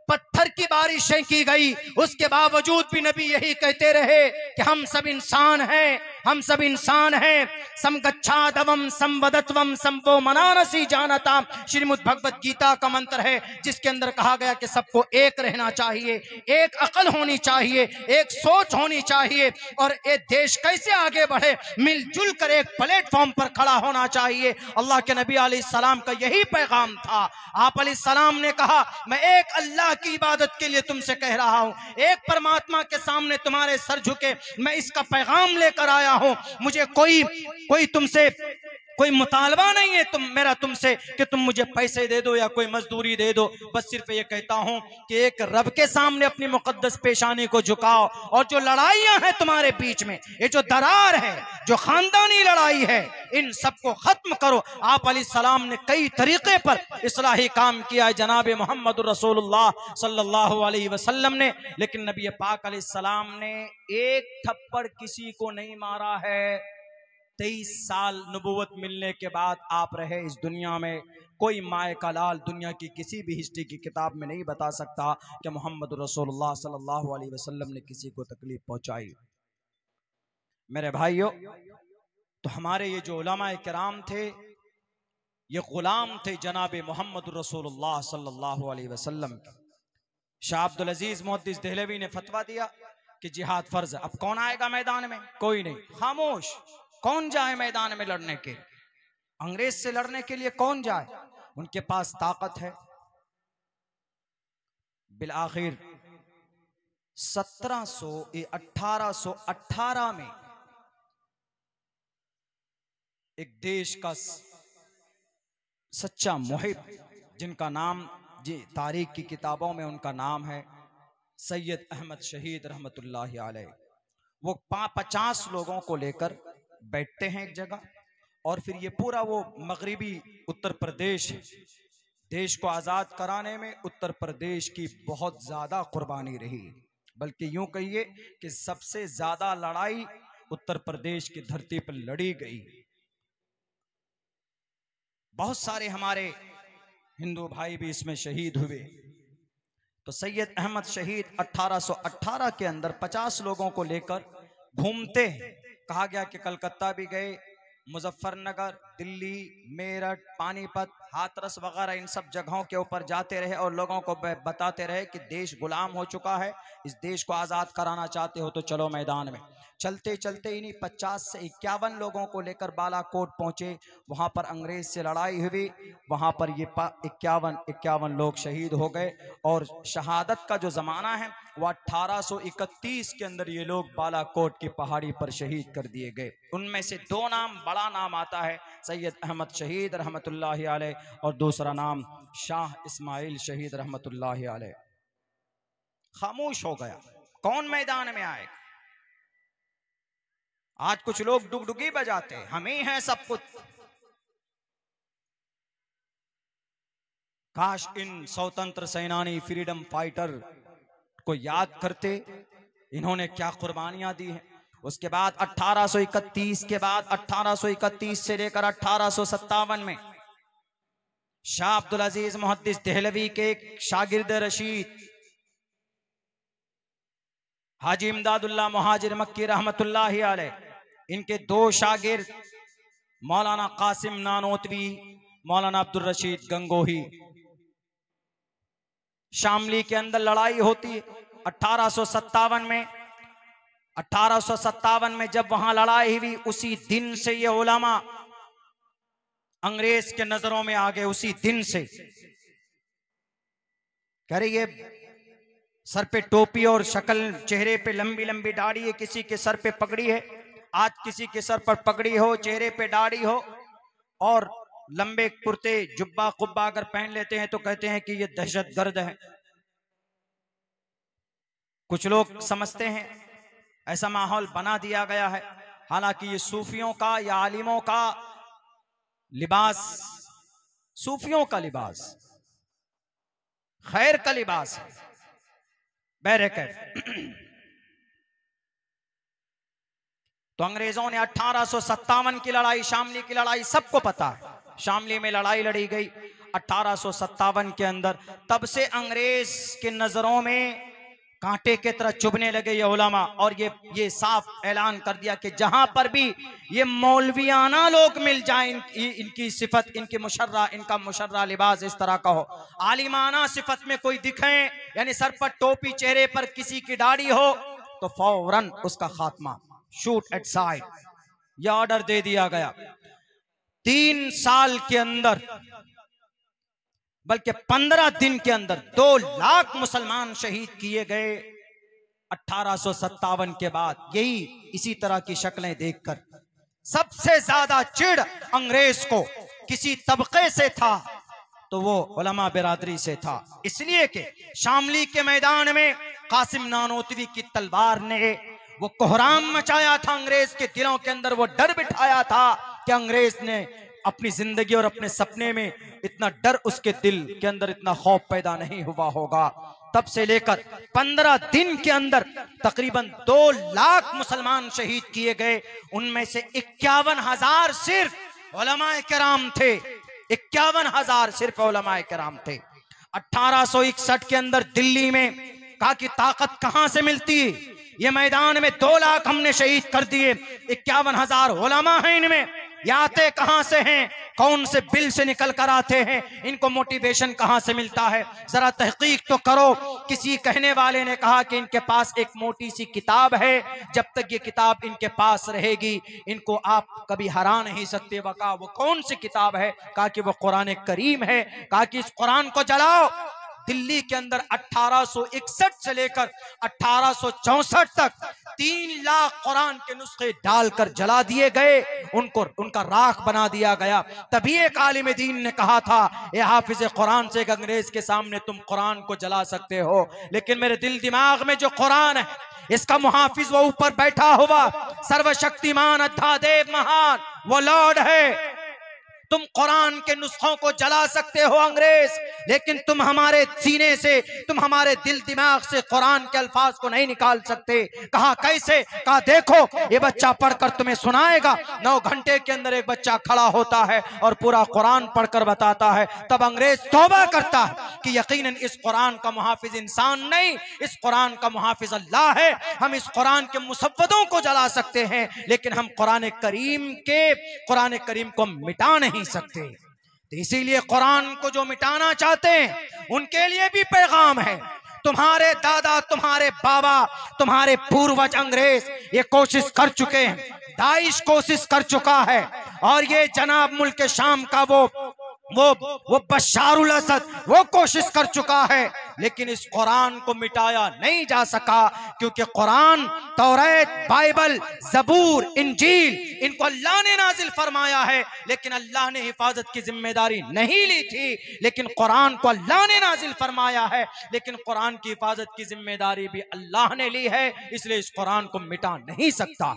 पत्थर की बारिशें की गई, उसके बावजूद भी नबी यही कहते रहे कि हम सब इंसान हैं, हम सब इंसान हैं। समगच्छादवम संवदत्वम संवो मनानसी जानता, श्रीमद् भगवत गीता का मंत्र है जिसके अंदर कहा गया कि सबको एक रहना चाहिए, एक अकल होनी चाहिए, एक सोच होनी चाहिए, और ये देश कैसे आगे बढ़े मिलजुल कर एक प्लेटफॉर्म पर खड़ा होना चाहिए। अल्लाह के नबी अलैहिस्सलाम का यही पैगाम था। आप अलैहिस्सलाम ने कहा मैं एक अल्लाह की इबादत के लिए तुमसे कह रहा हूं, एक परमात्मा के सामने तुम्हारे सर झुके मैं इसका पैगाम लेकर आया हूं। मुझे कोई तुमसे कोई मुतालबा नहीं है मेरा तुमसे कि तुम मुझे पैसे दे दो या कोई मजदूरी दे दो। बस सिर्फ ये कहता हूं कि एक रब के सामने अपनी मुकद्दस पेशानी को झुकाओ, और जो लड़ाइयां हैं तुम्हारे बीच में, ये जो दरार है, जो खानदानी लड़ाई है, इन सबको खत्म करो। आप अलैहिस्सलाम ने कई तरीके पर इस्लाही काम किया है जनाब मोहम्मद रसूलुल्लाह सल्लल्लाहु अलैहि वसल्लम ने, लेकिन नबी पाक अलैहिस्सलाम ने एक थप्पड़ किसी को नहीं मारा है। 23 साल नबुवत मिलने के बाद आप रहे इस दुनिया में। कोई माए का लाल दुनिया की किसी भी हिस्ट्री की किताब में नहीं बता सकता कि मोहम्मद रसूलुल्लाह सल्लल्लाहु अलैहि वसल्लम ने किसी को तकलीफ पहुंचाई। मेरे भाइयों, तो हमारे ये जो उलमाए किराम थे, ये गुलाम थे जनाब मोहम्मद रसूलुल्लाह सल्लल्लाहु अलैहि वसल्लम। शाह अब्दुल अजीज मुहद्दिस देहलवी ने फतवा दिया कि जिहाद फर्ज है। अब कौन आएगा मैदान में? कोई नहीं, खामोश। कौन जाए मैदान में लड़ने के? अंग्रेज से लड़ने के लिए कौन जाए? उनके पास ताकत है। बिल आखिर 1818 में एक देश का सच्चा मुहिब, जिनका नाम जी तारीख की किताबों में उनका नाम है सैयद अहमद शहीद रहमतुल्लाहि अलैह, वो 50 लोगों को लेकर बैठते हैं एक जगह, और फिर ये पूरा वो मगरिबी उत्तर प्रदेश, देश को आज़ाद कराने में उत्तर प्रदेश की बहुत ज़्यादा कुर्बानी रही। बल्कि यूं कहिए कि सबसे ज्यादा लड़ाई उत्तर प्रदेश की धरती पर लड़ी गई। बहुत सारे हमारे हिंदू भाई भी इसमें शहीद हुए। तो सैयद अहमद शहीद 1818 के अंदर 50 लोगों को लेकर घूमते हैं। कहा गया कि कलकत्ता भी गए, मुजफ्फरनगर, दिल्ली, मेरठ, पानीपत, हाथरस वगैरह इन सब जगहों के ऊपर जाते रहे और लोगों को बताते रहे कि देश गुलाम हो चुका है, इस देश को आज़ाद कराना चाहते हो तो चलो मैदान में। चलते चलते इन्हीं 50 से 51 लोगों को लेकर बालाकोट पहुंचे। वहां पर अंग्रेज से लड़ाई हुई, वहां पर ये 51 लोग शहीद हो गए। और शहादत का जो जमाना है वह 1831 के अंदर ये लोग बालाकोट की पहाड़ी पर शहीद कर दिए गए। उनमें से दो नाम, बड़ा नाम आता है सैयद अहमद शहीद रहमतुल्लाहि अलैह और दूसरा नाम शाह इस्माइल शहीद रहमतुल्लाहि अलैह। खामोश हो गया, कौन मैदान में आए? आज कुछ लोग डुगडुगी बजाते, हम ही हैं सब कुछ। काश इन स्वतंत्र सेनानी, फ्रीडम फाइटर को याद करते, इन्होंने क्या कुर्बानियां दी हैं। उसके बाद 1831 के बाद 1831 से लेकर 1857 में शाह अब्दुल अजीज मुहद्दिस देहलवी के एक शागिर्द रशीद हाजी इमदादुल्लाह मुहाजिर मक्की रहमतुल्लाहि अलैह, इनके दो शागिर्द मौलाना कासिम नानोतवी, मौलाना अब्दुल रशीद गंगोही, शामली के अंदर लड़ाई होती है 1857 में। 1857 में जब वहां लड़ाई हुई, उसी दिन से ये उलमा अंग्रेज के नजरों में आ गए। उसी दिन से कह रही ये सर पे टोपी और शक्ल, चेहरे पे लंबी लंबी दाढ़ी है, किसी के सर पे पगड़ी है। आज किसी के सर पर पगड़ी हो, चेहरे पे दाढ़ी हो और लंबे कुर्ते जुब्बा कुब्बा अगर पहन लेते हैं तो कहते हैं कि ये दहशतगर्द है। कुछ लोग समझते हैं, ऐसा माहौल बना दिया गया है। हालांकि ये सूफियों का या आलिमों का लिबास, सूफियों का लिबास, खैर का लिबास है। तो अंग्रेजों ने 1857 की लड़ाई, शामली की लड़ाई सबको पता है। शामली में लड़ाई लड़ी गई 1857 के अंदर। तब से अंग्रेज के नजरों में कांटे की तरह चुभने लगे ये उलमा, और ये साफ ऐलान कर दिया कि जहां पर भी ये मौलवियाना लोग मिल जाएं, इनकी सिफत, इनकी मुशर्रा, इनका मुशर्रा लिबास इस तरह का हो, आलिमाना सिफत में कोई दिखे, यानी सर पर टोपी, चेहरे पर किसी की दाढ़ी हो, तो फौरन उसका खात्मा, शूट एट साइड, यह ऑर्डर दे दिया गया। 3 साल के अंदर, बल्कि 15 दिन के अंदर 2 लाख मुसलमान शहीद किए गए 1857 के बाद। यही इसी तरह की शक्लें देखकर सबसे ज्यादा चिढ़ अंग्रेज को किसी तबके से था तो वो उलमा बिरादरी से था। इसलिए कि शामली के मैदान में कासिम नानोतवी की तलवार ने वो कोहराम मचाया था, अंग्रेज के दिलों के अंदर वो डर बिठाया था कि अंग्रेज ने अपनी जिंदगी और अपने सपने में इतना डर, उसके दिल के अंदर इतना खौफ पैदा नहीं हुआ होगा। तब से लेकर 15 दिन के अंदर तकरीबन 2 लाख मुसलमान शहीद किए गए। उनमें से 51,000 सिर्फ उलमाए किराम थे, 51,000 सिर्फ उलमाए किराम थे। 1861 के अंदर दिल्ली में कहा कि ताकत कहां से मिलती है, ये मैदान में 2 लाख हमने शहीद कर दिए, 51,000 उलमा हैं इनमें, ये आते कहां से हैं, कौन से बिल से निकल कर आते हैं, इनको मोटिवेशन कहां से मिलता है, जरा तहकीक तो करो। किसी कहने वाले ने कहा कि इनके पास एक मोटी सी किताब है, जब तक ये किताब इनके पास रहेगी इनको आप कभी हरा नहीं सकते। कहा वो कौन सी किताब है? कहा कि वो कुरान करीम है। कहा कि इस कुरान को जलाओ। दिल्ली के अंदर 1861 से लेकर 1864 तक 3 लाख कुरान के नुस्खे डालकर जला दिए गए, उनका राख बना दिया गया। तभी एक आलिम दीन ने कहा था, ए हाफिज कुरान से एक अंग्रेज के सामने तुम कुरान को जला सकते हो, लेकिन मेरे दिल दिमाग में जो कुरान है इसका मुहाफिज वो ऊपर बैठा हुआ सर्वशक्तिमान अद्धादेव महान वो लॉर्ड है। तुम कुरान के नुस्खों को जला सकते हो अंग्रेज, लेकिन तुम हमारे सीने से, तुम हमारे दिल दिमाग से कुरान के अल्फाज को नहीं निकाल सकते। कहा कैसे? कहा देखो ये बच्चा पढ़कर तुम्हें सुनाएगा। 9 घंटे के अंदर एक बच्चा खड़ा होता है और पूरा कुरान पढ़कर बताता है। तब अंग्रेज तौबा करता है कि यकीनन इस कुरान का मुहाफिज इंसान नहीं, इस कुरान का मुहाफिज अल्लाह है। हम इस कुरान के मुसव्वदों को जला सकते हैं, लेकिन हम कुरान करीम को मिटा नहीं सकते। तो इसीलिए कुरान को जो मिटाना चाहते हैं उनके लिए भी पैगाम है। तुम्हारे दादा, तुम्हारे बाबा, तुम्हारे पूर्वज अंग्रेज ये कोशिश कर चुके हैं, दाइश कोशिश कर चुका है, और ये जनाब मुल्क शाम का वो बशारुल असद वो कोशिश कर चुका है, लेकिन इस कुरान को मिटाया नहीं जा सका, क्योंकि कुरान, तौरात, बाइबल, जबूर, इंजील इनको अल्लाह ने नाजिल फरमाया है, लेकिन अल्लाह ने हिफाजत की जिम्मेदारी नहीं ली थी। लेकिन कुरान को अल्लाह ने नाजिल फरमाया है, लेकिन कुरान की हिफाजत की जिम्मेदारी भी अल्लाह ने ली है, इसलिए इस कुरान को मिटा नहीं सकता।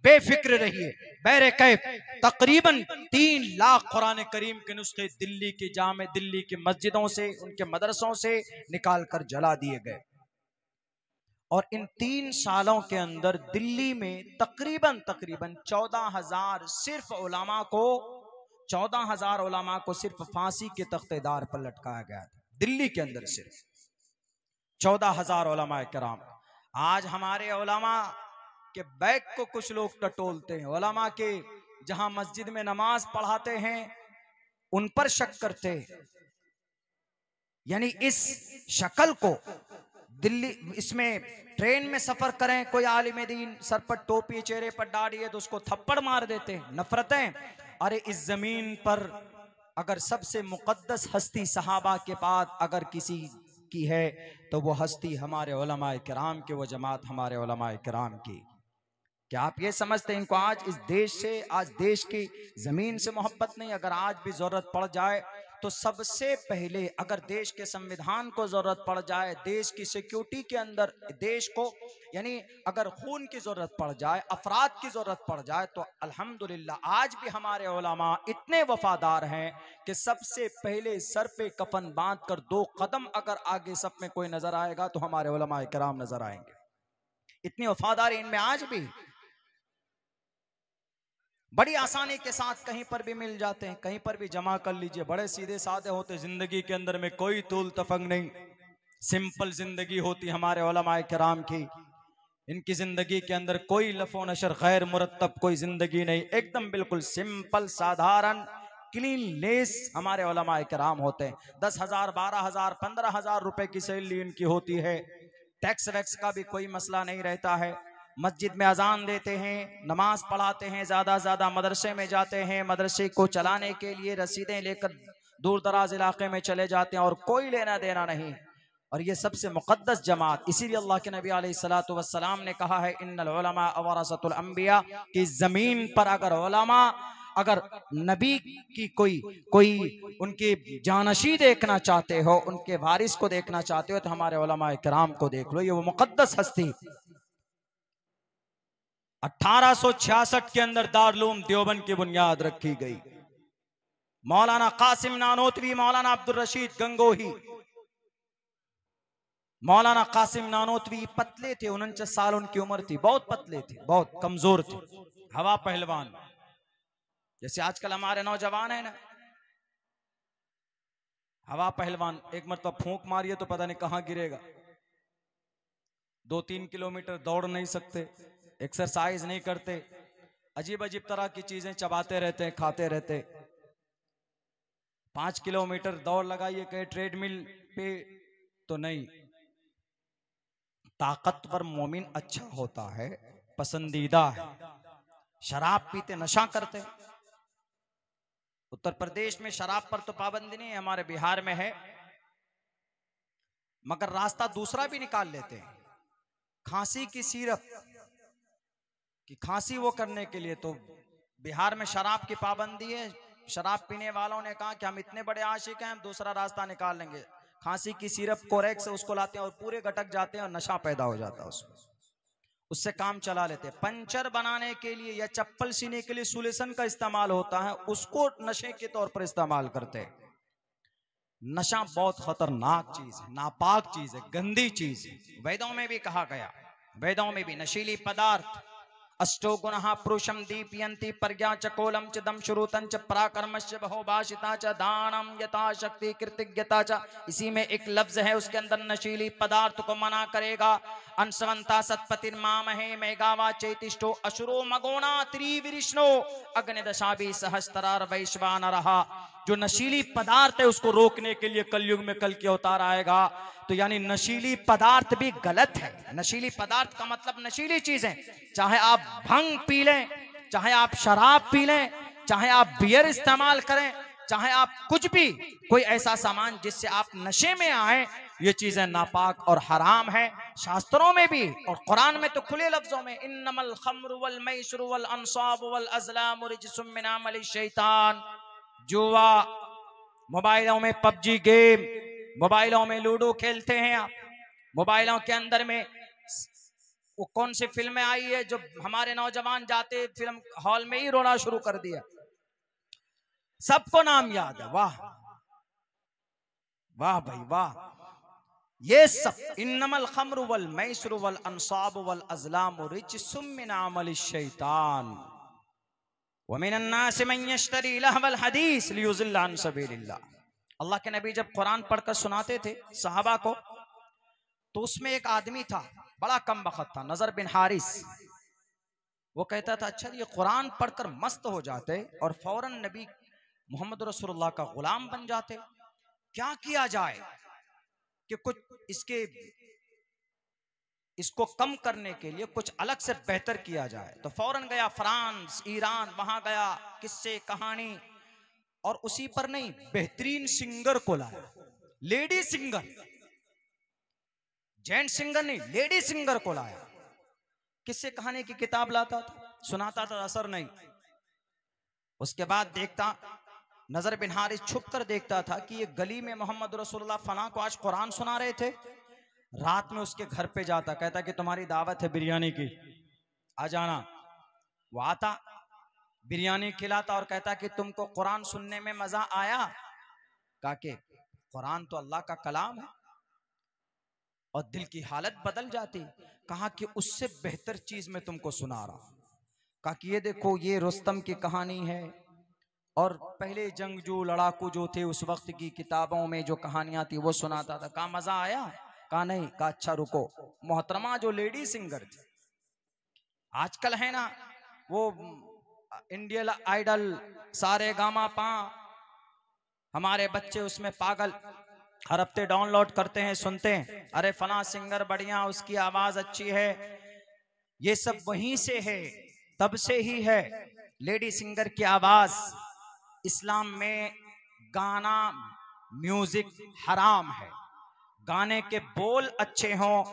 बेफिक्र रहिए। बहरे कैफ तकरीबन 3 लाख कुरान करीम के नुस्खे दिल्ली की मस्जिदों से, उनके मदरसों से निकाल कर जला दिए गए। और इन 3 सालों के अंदर दिल्ली में तकरीबन 14,000 सिर्फ उलमा को सिर्फ फांसी के तख्तेदार पर लटकाया गया था। दिल्ली के अंदर सिर्फ 14,000 उलमा किराम। आज हमारे उलमा के बैग को कुछ लोग टटोलते हैं, उलमा के जहां मस्जिद में नमाज पढ़ाते हैं उन पर शक करते हैं। यानी इस शक्ल को दिल्ली, इसमें ट्रेन में सफर करें, कोई आलिम दीन सर पर टोपी, चेहरे पर दाढ़ी है तो उसको थप्पड़ मार देते हैं। नफरतें। अरे इस जमीन पर अगर सबसे मुकद्दस हस्ती सहाबा के बाद अगर किसी की है तो वो हस्ती हमारे उलमाए किराम की, वो जमात हमारे उलमाए किराम की। क्या आप ये समझते हैं इनको आज इस देश से, आज देश की जमीन से मोहब्बत नहीं? अगर आज भी जरूरत पड़ जाए तो सबसे पहले, अगर देश के संविधान को जरूरत पड़ जाए, देश की सिक्योरिटी के अंदर देश को, यानी अगर खून की जरूरत पड़ जाए, अफराद की जरूरत पड़ जाए, तो अल्हम्दुलिल्लाह आज भी हमारे उलमा इतने वफादार हैं कि सबसे पहले सर पे कफन बांध कर 2 कदम अगर आगे सब में कोई नजर आएगा तो हमारे उलमा किराम नजर आएंगे। इतनी वफादारी इनमें आज भी। बड़ी आसानी के साथ कहीं पर भी मिल जाते हैं, कहीं पर भी जमा कर लीजिए, बड़े सीधे साधे होते, जिंदगी के अंदर में कोई तूल तफंग नहीं, सिंपल जिंदगी होती हमारे उलमाए किराम की। इनकी जिंदगी के अंदर कोई लफो नशर, गैर मुरत्तब कोई जिंदगी नहीं, एकदम बिल्कुल सिंपल, साधारण, क्लीन लेस हमारे उलमाए किराम होते हैं। 10,000, 12,000, 15,000 रुपए की सैलरी इनकी होती है। टैक्स वैक्स का भी कोई मसला नहीं रहता है। मस्जिद में अजान देते हैं, नमाज पढ़ाते हैं, ज्यादा मदरसे में जाते हैं, मदरसे को चलाने के लिए रसीदें लेकर दूर दराज इलाके में चले जाते हैं और कोई लेना देना नहीं। और ये सबसे मुकद्दस जमात, इसीलिए अल्लाह के नबी अलैहिस्सलातु वस्सलाम ने कहा है इन्नल उलमा वरसतुल अंबिया, कि जमीन पर अगर उलमा, अगर नबी की कोई उनके जानशी देखना चाहते हो, उनके वारिस को देखना चाहते हो, तो हमारे उलमा किराम को देख लो। ये वो मुकद्दस हस्ती 1866 के अंदर दारुल देवबंद की बुनियाद रखी गई। मौलाना कासिम नानोतवी, मौलाना अब्दुल रशीद गंगोही। मौलाना कासिम नानोतवी पतले थे, 49 साल उनकी उम्र थी, बहुत पतले थे, बहुत कमजोर थे, हवा पहलवान, जैसे आजकल हमारे नौजवान है ना, हवा पहलवान। एक मरतबा फूंक मारिए तो पता नहीं कहां गिरेगा। 2-3 किलोमीटर दौड़ नहीं सकते, एक्सरसाइज नहीं करते, अजीब अजीब तरह की चीजें चबाते रहते हैं, खाते रहते। 5 किलोमीटर दौड़ लगाइए कहीं ट्रेडमिल पे तो नहीं। ताकतवर मोमिन अच्छा होता है, पसंदीदा है। शराब पीते, नशा करते। उत्तर प्रदेश में शराब पर तो पाबंदी नहीं है, हमारे बिहार में है, मगर रास्ता दूसरा भी निकाल लेते हैं। खांसी की सिरप कि खांसी वो करने के लिए, तो बिहार में शराब की पाबंदी है। शराब पीने वालों ने कहा कि हम इतने बड़े आशिक हैं, हम दूसरा रास्ता निकाल लेंगे। खांसी की सिरप कोरेक्स से उसको लाते हैं और पूरे गटक जाते हैं और नशा पैदा हो जाता है उसमें। उससे काम चला लेते हैं। पंचर बनाने के लिए या चप्पल सीने के लिए सुलेशन का इस्तेमाल होता है, उसको नशे के तौर पर इस्तेमाल करते हैं। नशा बहुत खतरनाक चीज है, नापाक चीज है, गंदी चीज है। वेदों में भी कहा गया, वेदों में भी नशीली पदार्थ अष्टो गुणः पुरुषम दीपयन्ति प्रज्ञा च कोलम च दम श्रुतं च पराक्रमश्च बहुभाषिता च दानम यथा शक्ति कृतज्ञता च। इसी में एक लफ्ज है, उसके अंदर नशीली पदार्थ को मना करेगा। अंशवंता सत्पतिर्मामहे मेघावा चेतिष्ठो असुरो मगोना त्रिविष्णो अग्निदशाभि सहस्त्रार वैश्वानरः। जो नशीली पदार्थ है उसको रोकने के लिए कलयुग में कल की अवतार आएगा। तो यानी नशीली पदार्थ भी गलत है। नशीली पदार्थ का मतलब नशीली चीज है, चाहे आप भंग पी लें, चाहे आप शराब पी लें, चाहे आप बियर इस्तेमाल करें, चाहे आप कुछ भी, कोई ऐसा सामान जिससे आप नशे में आए, ये चीजें नापाक और हराम है। शास्त्रों में भी और कुरान में तो खुले लफ्जों में इन्नमल खम्रु वल मैसुरु वल अंसाब वल अज़लामु रिज्सुम मिन अमलि शैतान। जुआ, मोबाइलों में पबजी गेम, मोबाइलों में लूडो खेलते हैं आप, मोबाइलों के अंदर में वो कौन सी फिल्में आई है जो हमारे नौजवान जाते फिल्म हॉल में ही रोना शुरू कर दिया, सबको नाम याद है। वाह वाह भाई वाह। ये सब इन्नमल खम्रु वल मैसुरु वल अंसाब वल अज़लामु रिज्सुम मिन अमलि शैतान व मिनन नासि मन यश्तरी लहवल हदीस लियुज़िल्ल अन सबीलिल्लाह। अल्लाह के नबी जब कुरान पढ़कर सुनाते थे सहाबा को, तो उसमें एक आदमी था, बड़ा कम बख्त था, नजर बिन हारिस। वो कहता था अच्छा ये कुरान पढ़कर मस्त हो जाते और फौरन नबी मोहम्मद रसूलुल्लाह का गुलाम बन जाते। क्या किया जाए कि कुछ इसको कम करने के लिए कुछ अलग से बेहतर किया जाए। तो फौरन गया फ्रांस, ईरान, वहां गया, किस्से कहानी, और उसी पर नहीं, बेहतरीन सिंगर को लाया, लेडी सिंगर, जेंट सिंगर नहीं, लेडी सिंगर को लाया। किस्से कहानी की किताब लाता था, सुनाता था, असर नहीं। उसके बाद देखता, नजर बिन हारिस छुप कर देखता था कि ये गली में मोहम्मद रसूलुल्लाह फलां को आज कुरान सुना रहे थे। रात में उसके घर पे जाता, कहता कि तुम्हारी दावत है बिरयानी की, आ जाना। वो आता, बिरयानी खिलाता और कहता कि तुमको कुरान सुनने में मजा आया? कहा कि कुरान तो अल्लाह का कलाम है। और दिल की हालत बदल जाती। कहा कि उससे बेहतर चीज मैं तुमको सुना रहा। कहा कि ये देखो, ये रुस्तम की कहानी है, और पहले जंगजू लड़ाकू जो थे उस वक्त की किताबों में जो कहानियां थी वो सुनाता था। कहा मजा आया? कहा नहीं। कहा अच्छा रुको, मोहतरमा जो लेडी सिंगर थी, आजकल है ना वो इंडियन आइडल, सारे गामा पा, हमारे बच्चे उसमें पागल, हर हफ्ते डाउनलोड करते हैं, सुनते हैं, अरे फला सिंगर बढ़िया, उसकी आवाज अच्छी है। ये सब वहीं से है, तब से ही है। लेडी सिंगर की आवाज, इस्लाम में गाना, म्यूजिक हराम है। गाने के बोल अच्छे हों,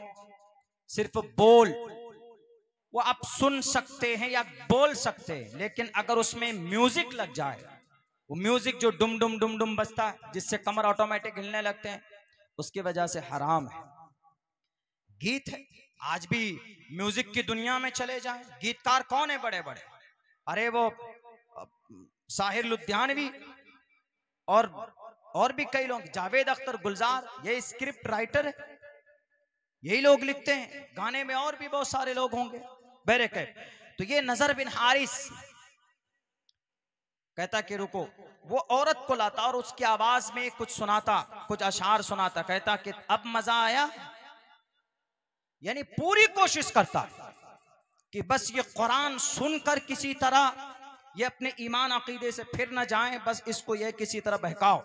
सिर्फ बोल वो आप सुन सकते हैं या बोल सकते हैं, लेकिन अगर उसमें म्यूजिक लग जाए, वो म्यूजिक जो डुम डुम डुम डुम बजता है, जिससे कमर ऑटोमेटिक हिलने लगते हैं, उसकी वजह से हराम है। गीत है, आज भी म्यूजिक की दुनिया में चले जाएं, गीतकार कौन है बड़े बड़े? अरे वो साहिर लुधियानवी और भी कई लोग, जावेद अख्तर, गुलजार, ये स्क्रिप्ट राइटर है, यही लोग लिखते हैं। गाने में और भी बहुत सारे लोग होंगे, बैरकैफ। तो ये नजर बिन हारिस कहता कि रुको, वो औरत को लाता और उसकी आवाज में कुछ सुनाता, कुछ अशार सुनाता, कहता कि अब मजा आया। यानी पूरी कोशिश करता कि बस ये कुरान सुनकर किसी तरह ये अपने ईमान अकीदे से फिर न जाएं, बस इसको ये किसी तरह बहकाओ।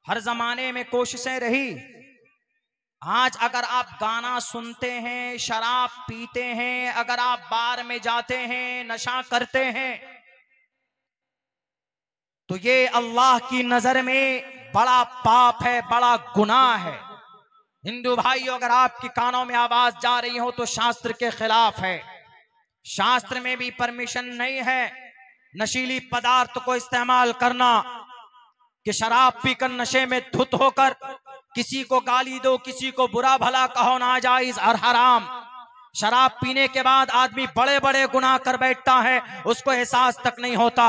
हर जमाने में कोशिशें रही। आज अगर आप गाना सुनते हैं, शराब पीते हैं, अगर आप बार में जाते हैं, नशा करते हैं, तो ये अल्लाह की नजर में बड़ा पाप है, बड़ा गुनाह है। हिंदू भाइयों, अगर आपके कानों में आवाज जा रही हो तो शास्त्र के खिलाफ है। शास्त्र में भी परमिशन नहीं है नशीली पदार्थ को इस्तेमाल करना, कि शराब पीकर नशे में धुत होकर किसी को गाली दो, किसी को बुरा भला कहो, नाजायज और हराम। शराब पीने के बाद आदमी बड़े बड़े गुनाह कर बैठता है, उसको एहसास तक नहीं होता।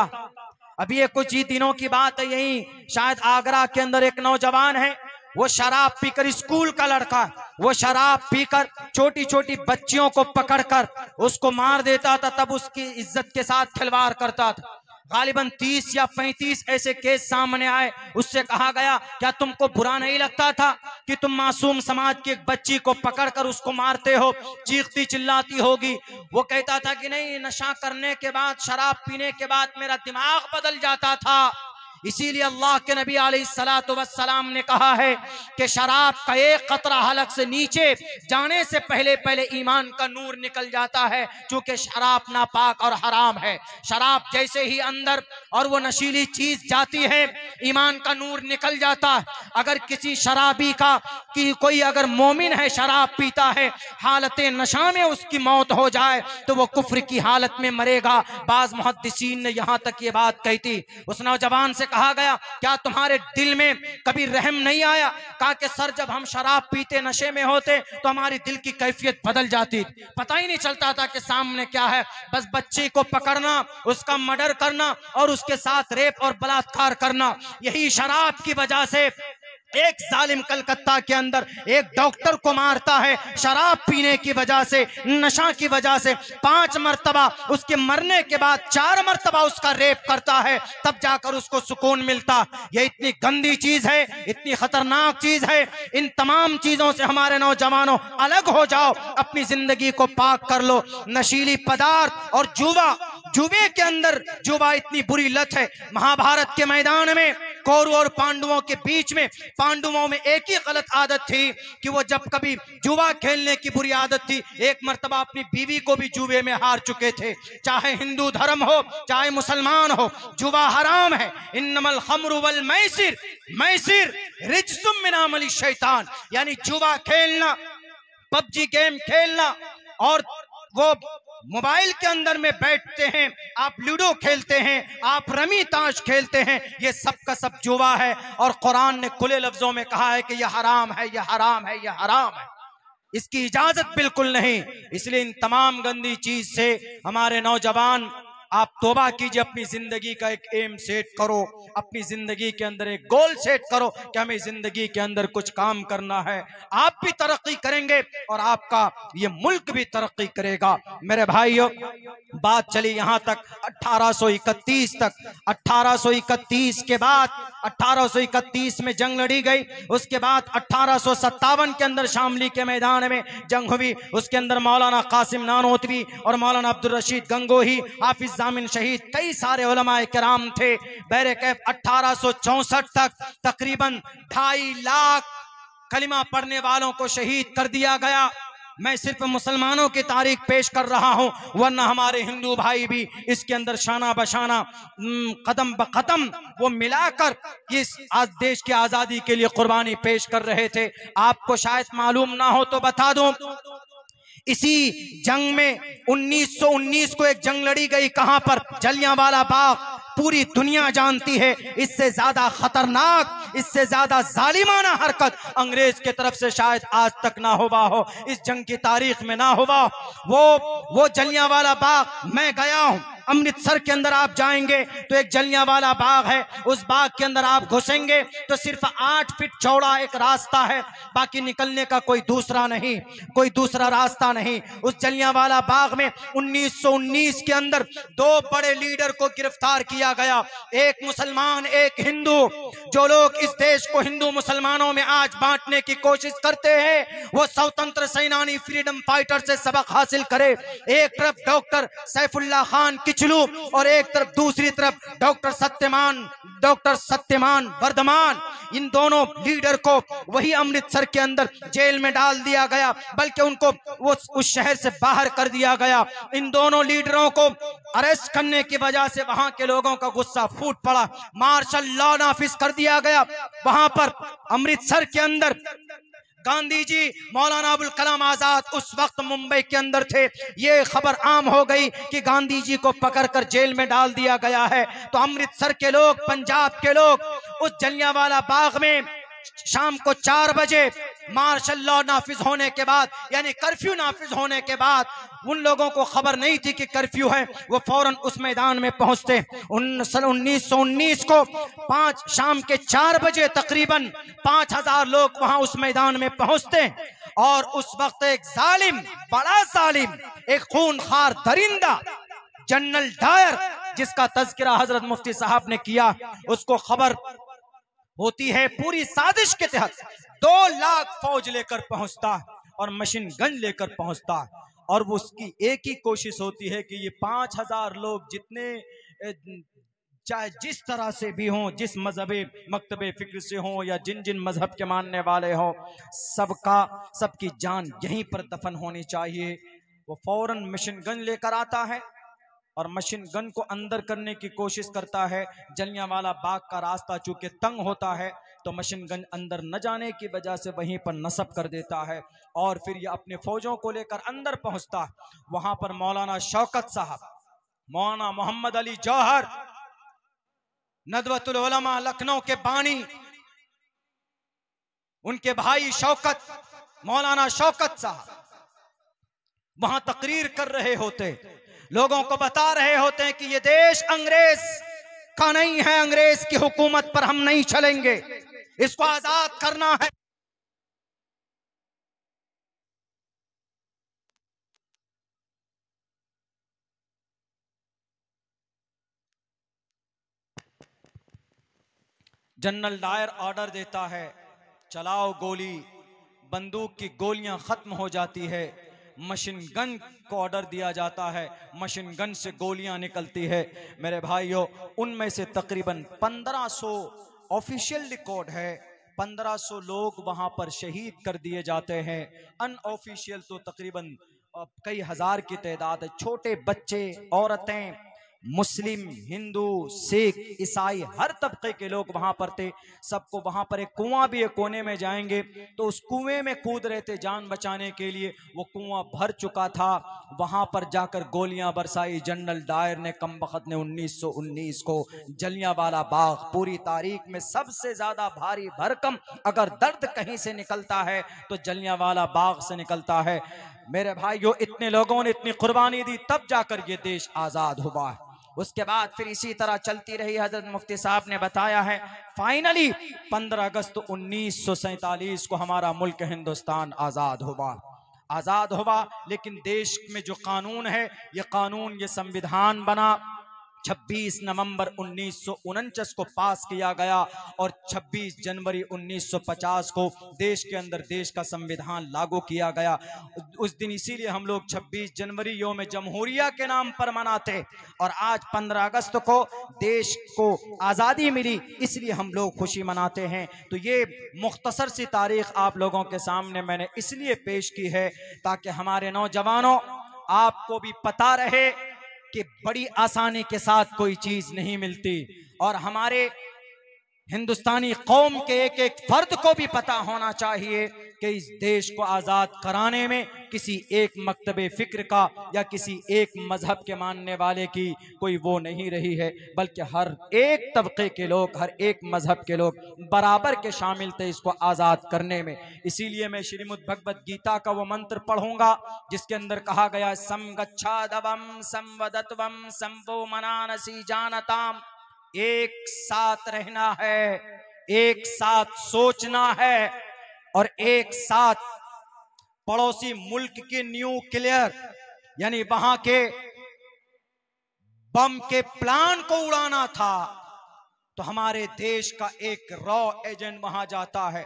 अभी ये कुछ ही दिनों की बात है, यही शायद आगरा के अंदर एक नौजवान है, वो शराब पीकर, स्कूल का लड़का, वो शराब पीकर छोटी छोटी बच्चियों को पकड़कर उसको मार देता था, तब उसकी इज्जत के साथ खिलवाड़ करता था। गालिबन 30 या 35 ऐसे केस सामने आए। उससे कहा गया, क्या तुमको बुरा नहीं लगता था कि तुम मासूम समाज की एक बच्ची को पकड़कर उसको मारते हो, चीखती चिल्लाती होगी? वो कहता था कि नहीं, नशा करने के बाद, शराब पीने के बाद मेरा दिमाग बदल जाता था। इसीलिए अल्लाह के नबी अलैहिस्सलातु वस्सलाम ने कहा है कि शराब का एक कतरा हलक से नीचे जाने से पहले पहले ईमान का नूर निकल जाता है, क्योंकि शराब नापाक और हराम है। शराब जैसे ही अंदर और वो नशीली चीज जाती है, ईमान का नूर निकल जाता है। अगर किसी शराबी का कि कोई अगर मोमिन है, शराब पीता है, हालत नशा में उसकी मौत हो जाए तो वो कुफ्र की हालत में मरेगा। बाज मुहद्दिसीन ने यहाँ तक ये बात कही थी। उस नौजवान से कहा गया, क्या तुम्हारे दिल में कभी रहम नहीं आया? कहा कि सर, जब हम शराब पीते, नशे में होते तो हमारी दिल की कैफियत बदल जाती, पता ही नहीं चलता था कि सामने क्या है। बस बच्ची को पकड़ना, उसका मर्डर करना और उसके साथ रेप और बलात्कार करना, यही शराब की वजह से एक जालिम कलकत्ता के अंदर एक डॉक्टर को मारता है, शराब पीने की वजह से, नशा की वजह से। 5 मर्तबा उसके मरने के बाद 4 मर्तबा उसका रेप करता है, तब जाकर उसको सुकून मिलता। ये इतनी गंदी चीज है, इतनी खतरनाक चीज है। इन तमाम चीजों से हमारे नौजवानों अलग हो जाओ, अपनी जिंदगी को पाक कर लो। नशीली पदार्थ और जुए के अंदर, जुआ इतनी बुरी लत है। महाभारत के मैदान में कौरव और पांडवों के बीच में, पांडवों में एक ही गलत आदत थी कि वो जब कभी जुआ खेलने की बुरी आदत थी, एक मर्तबा अपनी बीवी को भी जुए में हार चुके थे। चाहे हिंदू धर्म हो, चाहे मुसलमान हो, जुआ हराम है। इन्नमल खम्रु वल मैसिर, मैसिर रिज्सुम मिन अमलि शैतान, यानी जुआ खेलना, पबजी गेम खेलना, और वो मोबाइल के अंदर में बैठते हैं, आप लूडो खेलते हैं, आप रमी ताश खेलते हैं, ये सब का सब जुआ है। और कुरान ने खुले लफ्जों में कहा है कि यह हराम है, यह हराम है, यह हराम है, इसकी इजाजत बिल्कुल नहीं। इसलिए इन तमाम गंदी चीज से हमारे नौजवान, आप तौबा कीजिए, अपनी जिंदगी का एक एम सेट करो, अपनी जिंदगी के अंदर एक गोल सेट करो कि हमें जिंदगी के अंदर कुछ काम करना है। आप भी तरक्की करेंगे और आपका ये मुल्क भी तरक्की करेगा। मेरे भाइयों, बात चली यहाँ तक 1831 तक। 1831 के बाद 1831 में जंग लड़ी गई। उसके बाद 1857 के अंदर शामली के मैदान में जंग हुई। उसके अंदर मौलाना कासिम नानोतवी और मौलाना अब्दुल रशीद गंगोही, हाफिज जामिन शहीद, कई सारे उलमाए किराम थे। बैरकैफ 1864 तक तकरीबन 2.5 लाख कलिमा पढ़ने वालों को शहीद कर दिया गया। मैं सिर्फ मुसलमानों की तारीख पेश कर रहा हूं, वरना हमारे हिंदू भाई भी इसके अंदर शाना बशाना, कदम ब कदम वो मिलाकर इस आज देश की आजादी के लिए कुर्बानी पेश कर रहे थे। आपको शायद मालूम ना हो तो बता दूं, इसी जंग में 1919 को एक जंग लड़ी गई। कहां पर? जलियांवाला बाग। पूरी दुनिया जानती है, इससे ज्यादा खतरनाक, इससे ज्यादा जालिमाना हरकत अंग्रेज के तरफ से शायद आज तक ना हुआ हो, इस जंग की तारीख में ना हुआ। वो जलियांवाला बाग मैं गया हूं। अमृतसर के अंदर आप जाएंगे तो एक जलियांवाला बाग है, उस बाग के अंदर आप घुसेंगे तो सिर्फ 8 फीट चौड़ा एक रास्ता है, बाकी निकलने का कोई दूसरा नहीं, कोई दूसरा रास्ता नहीं। उस जलियांवाला बाग में 1919 के अंदर 2 बड़े लीडर को गिरफ्तार किया गया, एक मुसलमान, एक हिंदू। जो लोग इस देश को हिंदू मुसलमानों में आज बांटने की कोशिश करते हैं, वो स्वतंत्र सेनानी, फ्रीडम फाइटर से सबक हासिल करे। एक तरफ डॉक्टर सैफुल्लाह खान किचलू और एक तरफ, दूसरी तरफ डॉक्टर सत्यमान वर्धमान। इन दोनों लीडर को वही अमृतसर के अंदर जेल में डाल दिया गया, बल्कि उनको वो उस शहर से बाहर कर दिया गया। इन दोनों लीडरों को अरेस्ट करने की वजह से वहां के लोगों का गुस्सा फूट पड़ा, मार्शल लॉ नाफिज कर दिया गया। वहां पर अमृतसर के अंदर गांधी जी, मौलाना अबुल कलाम आजाद उस वक्त मुंबई के अंदर थे। ये खबर आम हो गई कि गांधी जी को पकड़कर जेल में डाल दिया गया है। तो अमृतसर के लोग, पंजाब के लोग उस जलियांवाला बाग में शाम को 4 बजे मार्शल लॉ नाफिज होने के बाद, यानी कर्फ्यू नाफिज होने के बाद, उन लोगों को खबर नहीं थी कि कर्फ्यू है, वो फौरन उस मैदान में पहुंचते। 1919 को शाम के 4 बजे तकरीबन 5000 लोग वहां उस मैदान में पहुंचते और उस वक्त एक जालिम, बड़ा जालिम, एक खूनखार दरिंदा जनरल डायर, जिसका तज़किरा हजरत मुफ्ती साहब ने किया, उसको खबर होती है पूरी साजिश के तहत 2 लाख फौज लेकर पहुंचता और मशीन गन लेकर पहुंचता, और वो उसकी एक ही कोशिश होती है कि ये 5000 लोग जितने चाहे जिस तरह से भी हों, जिस मजहबी मकतबे फिक्र से हों या जिन जिन मजहब के मानने वाले हों, सबकी जान यहीं पर दफन होनी चाहिए। वो फौरन मशीन गन लेकर आता है और मशीन गन को अंदर करने की कोशिश करता है। जलियांवाला बाग का रास्ता चूंकि तंग होता है तो मशीन गन अंदर न जाने की वजह से वहीं पर नस्ब कर देता है और फिर ये अपने फौजों को लेकर अंदर पहुंचता। वहां पर मौलाना शौकत साहब, मौलाना मोहम्मद अली जौहर, नदवतुल उलमा लखनऊ के बानी, उनके भाई शौकत, मौलाना शौकत साहब वहां तकरीर कर रहे होते, लोगों को बता रहे होते हैं कि ये देश अंग्रेज का नहीं है, अंग्रेज की हुकूमत पर हम नहीं चलेंगे, इसको आजाद करना है। जनरल डायर ऑर्डर देता है, चलाओ गोली, बंदूक की गोलियां खत्म हो जाती है, मशीन गन को ऑर्डर दिया जाता है, मशीन गन से गोलियां निकलती है। मेरे भाइयों, उनमें से तकरीबन 1500 ऑफिशियल रिकॉर्ड है, 1500 लोग वहां पर शहीद कर दिए जाते हैं। अनऑफिशियल तो तकरीबन कई हजार की तादाद है। छोटे बच्चे, औरतें, मुस्लिम, हिंदू, सिख, ईसाई, हर तबके के लोग वहां पर थे। सबको वहां पर एक कुआं भी एक कोने में जाएंगे तो उस कुएं में कूद रहे थे जान बचाने के लिए। वो कुआं भर चुका था, वहां पर जाकर गोलियां बरसाई। जनरल डायर ने कमबख्त ने 1919 को जलियांवाला बाग, पूरी तारीख में सबसे ज्यादा भारी भरकम अगर दर्द कहीं से निकलता है तो जलियांवाला बाग से निकलता है। मेरे भाइयों, इतने लोगों ने इतनी कुर्बानी दी तब जाकर ये देश आजाद हुआ है। उसके बाद फिर इसी तरह चलती रही। हजरत मुफ्ती साहब ने बताया है, फाइनली 15 अगस्त 1947 को हमारा मुल्क हिंदुस्तान आजाद हुआ। लेकिन देश में जो कानून है, ये कानून, ये संविधान बना 26 नवंबर 1949 को पास किया गया और 26 जनवरी 1950 को देश के अंदर देश का संविधान लागू किया गया। उस दिन इसीलिए हम लोग 26 जनवरी यौम जमहूरिया के नाम पर मनाते, और आज 15 अगस्त को देश को आज़ादी मिली, इसलिए हम लोग खुशी मनाते हैं। तो ये मुख्तसर सी तारीख आप लोगों के सामने मैंने इसलिए पेश की है ताकि हमारे नौजवानों, आपको भी पता रहे कि बड़ी आसानी के साथ कोई चीज नहीं मिलती, और हमारे हिंदुस्तानी कौम के एक एक फर्द को भी पता होना चाहिए कि इस देश को आज़ाद कराने में किसी एक मकतबे फिक्र का या किसी एक मजहब के मानने वाले की कोई वो नहीं रही है, बल्कि हर एक तबके के लोग, हर एक मजहब के लोग बराबर के शामिल थे इसको आज़ाद करने में। इसीलिए मैं श्रीमद् भगवद गीता का वो मंत्र पढ़ूंगा जिसके अंदर कहा गया, समगच्छादवम संवदत्वम संवो मनानसी जानताम, एक साथ रहना है, एक साथ सोचना है, और एक साथ पड़ोसी मुल्क के न्यूक्लियर यानी वहां के बम के प्लान को उड़ाना था। तो हमारे देश का एक रॉ एजेंट वहां जाता है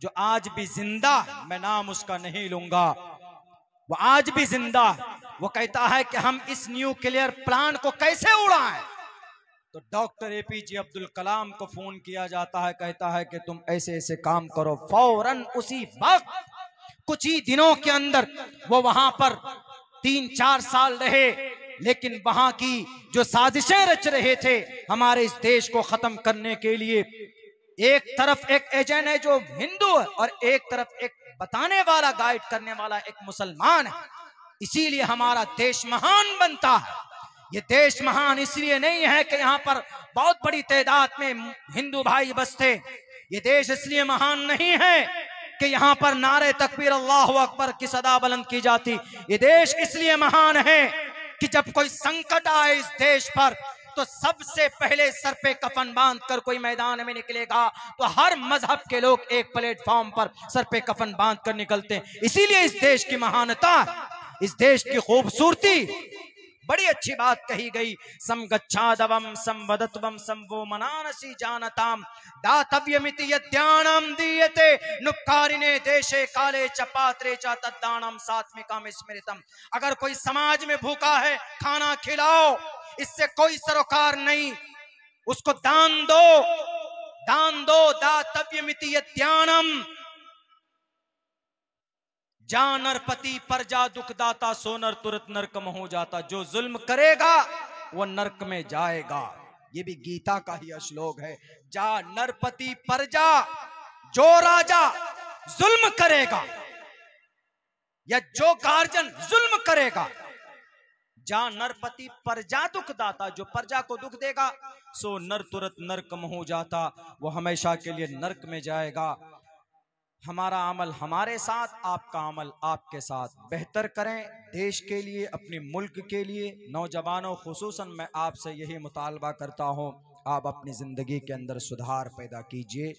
जो आज भी जिंदा, मैं नाम उसका नहीं लूंगा, वो आज भी जिंदा, वो कहता है कि हम इस न्यूक्लियर प्लान को कैसे उड़ाएं। तो डॉक्टर एपीजे अब्दुल कलाम को फोन किया जाता है, कहता है कि तुम ऐसे ऐसे काम करो। फौरन उसी वक्त कुछ ही दिनों के अंदर वो वहां पर 3-4 साल रहे, लेकिन वहां की जो साजिशें रच रहे थे हमारे इस देश को खत्म करने के लिए, एक तरफ एक एजेंट है जो हिंदू है और एक तरफ एक बताने वाला, गाइड करने वाला एक मुसलमान है। इसीलिए हमारा देश महान बनता है। ये देश महान इसलिए नहीं है कि यहाँ पर बहुत बड़ी तादाद में हिंदू भाई बसते, ये देश इसलिए महान नहीं है कि यहाँ पर नारे तकबीर अल्लाहु अकबर की सदा बुलंद की जाती। ये देश इसलिए महान है कि जब कोई संकट आए इस देश पर तो सबसे पहले सर पे कफन बांध कर कोई मैदान में निकलेगा, तो हर मजहब के लोग एक प्लेटफॉर्म पर सर पे कफन बांध कर निकलते हैं। इसीलिए इस देश की महानता, इस देश की खूबसूरती, बड़ी अच्छी बात कही गई। समगच्छादवम संवदत्वम संवो मनानसी जानताम दातव्यमिति यद्यानम दीयते नुक्कारिने देशे काले च पात्रे च तद्दानम सात्विकम स्मृतम। अगर कोई समाज में भूखा है, खाना खिलाओ, इससे कोई सरोकार नहीं, उसको दान दो, दान दो। दातव्यमिति यद्यानम, जा नरपति प्रजा दुखदाता सो नर तुरंत नरक में हो जाता। जो जुल्म करेगा वो नरक में जाएगा। ये भी गीता का ही श्लोक है। जा नरपति प्रजा, जो राजा जुल्म करेगा या जो गार्जन जुल्म करेगा, जा नरपति प्रजा दुखदाता, जो प्रजा को दुख देगा, सो नर तुरंत नरक में हो जाता, वो हमेशा के लिए नरक में जाएगा। हमारा अमल हमारे साथ, आपका अमल आपके साथ। बेहतर करें देश के लिए, अपने मुल्क के लिए। नौजवानों खुसूसन मैं आपसे यही मुतालबा करता हूँ, आप अपनी ज़िंदगी के अंदर सुधार पैदा कीजिए।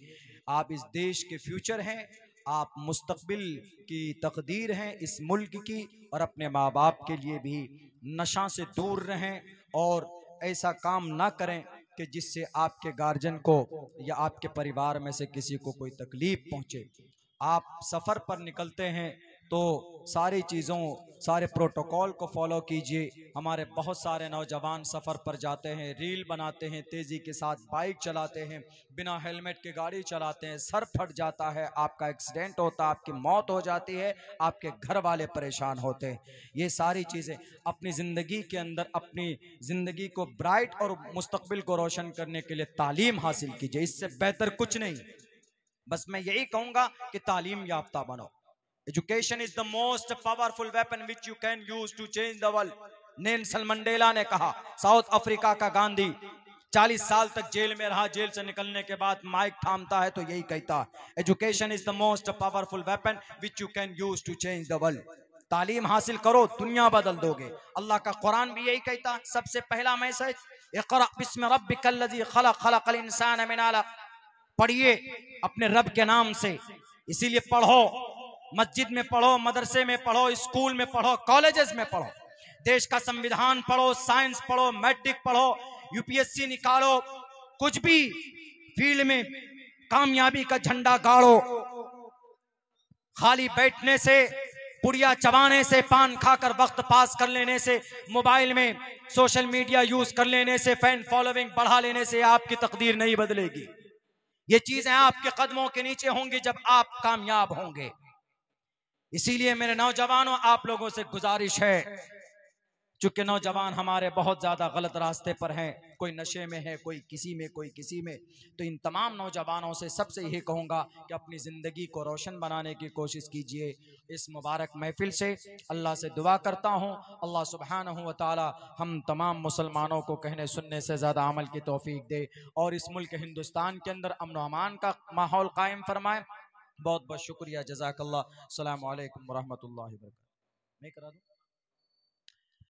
आप इस देश के फ्यूचर हैं, आप मुस्तकबिल की तकदीर हैं इस मुल्क की, और अपने माँ बाप के लिए भी नशा से दूर रहें और ऐसा काम ना करें कि जिससे आपके गार्जियन को या आपके परिवार में से किसी को कोई तकलीफ पहुंचे। आप सफ़र पर निकलते हैं तो सारी चीज़ों, सारे प्रोटोकॉल को फॉलो कीजिए। हमारे बहुत सारे नौजवान सफ़र पर जाते हैं, रील बनाते हैं, तेज़ी के साथ बाइक चलाते हैं, बिना हेलमेट के गाड़ी चलाते हैं, सर फट जाता है, आपका एक्सीडेंट होता है, आपकी मौत हो जाती है, आपके घर वाले परेशान होते हैं। ये सारी चीज़ें अपनी ज़िंदगी के अंदर, अपनी ज़िंदगी को ब्राइट और मुस्तकबिल को रोशन करने के लिए तालीम हासिल कीजिए। इससे बेहतर कुछ नहीं। बस मैं यही कहूँगा कि तालीम याफ्ता बनो। Education is the most powerful weapon which you can use to change the world. Nelson Mandela ने कहा, साउथ अफ्रीका का गांधी 40 साल तक जेल में रहा, जेल से निकलने के बाद माइक थामता है तो यही कहता, education is the most powerful weapon which you can use to change the world. तालीम हासिल करो, दुनिया बदल दोगे। अल्लाह का कुरान भी यही कहता। सबसे पहला मैसेज, इक़रा बिस्मि रब्बिकल लज़ी खलक़, खलक़ल इंसान मिन अलक़। पढ़िए अपने रब के नाम से। इसीलिए पढ़ो, मस्जिद में पढ़ो, मदरसे में पढ़ो, स्कूल में पढ़ो, कॉलेजेस में पढ़ो। देश का संविधान पढ़ो, साइंस पढ़ो, मैट्रिक पढ़ो, यूपीएससी निकालो, कुछ भी फील्ड में कामयाबी का झंडा गाड़ो। खाली बैठने से, पुड़िया चबाने से, पान खाकर वक्त पास कर लेने से, मोबाइल में सोशल मीडिया यूज कर लेने से, फैन फॉलोइंग बढ़ा लेने से आपकी तकदीर नहीं बदलेगी। ये चीजें आपके कदमों के नीचे होंगी जब आप कामयाब होंगे। इसीलिए मेरे नौजवानों, आप लोगों से गुजारिश है, चूंकि नौजवान हमारे बहुत ज़्यादा गलत रास्ते पर हैं, कोई नशे में है, कोई किसी में, कोई किसी में, तो इन तमाम नौजवानों से सबसे यही कहूँगा कि अपनी ज़िंदगी को रोशन बनाने की कोशिश कीजिए। इस मुबारक महफिल से अल्लाह से दुआ करता हूँ, अल्लाह सुब्हानहू व तआला हम तमाम मुसलमानों को कहने सुनने से ज़्यादा अमल की तौफीक दे और इस मुल्क हिंदुस्तान के अंदर अमन व अमान का माहौल कायम फरमाए। बहुत बहुत शुक्रिया, जज़ाकल्लाह। अस्सलामु अलैकुम व रहमतुल्लाहि व बरकातहू। मैं करा दूँ।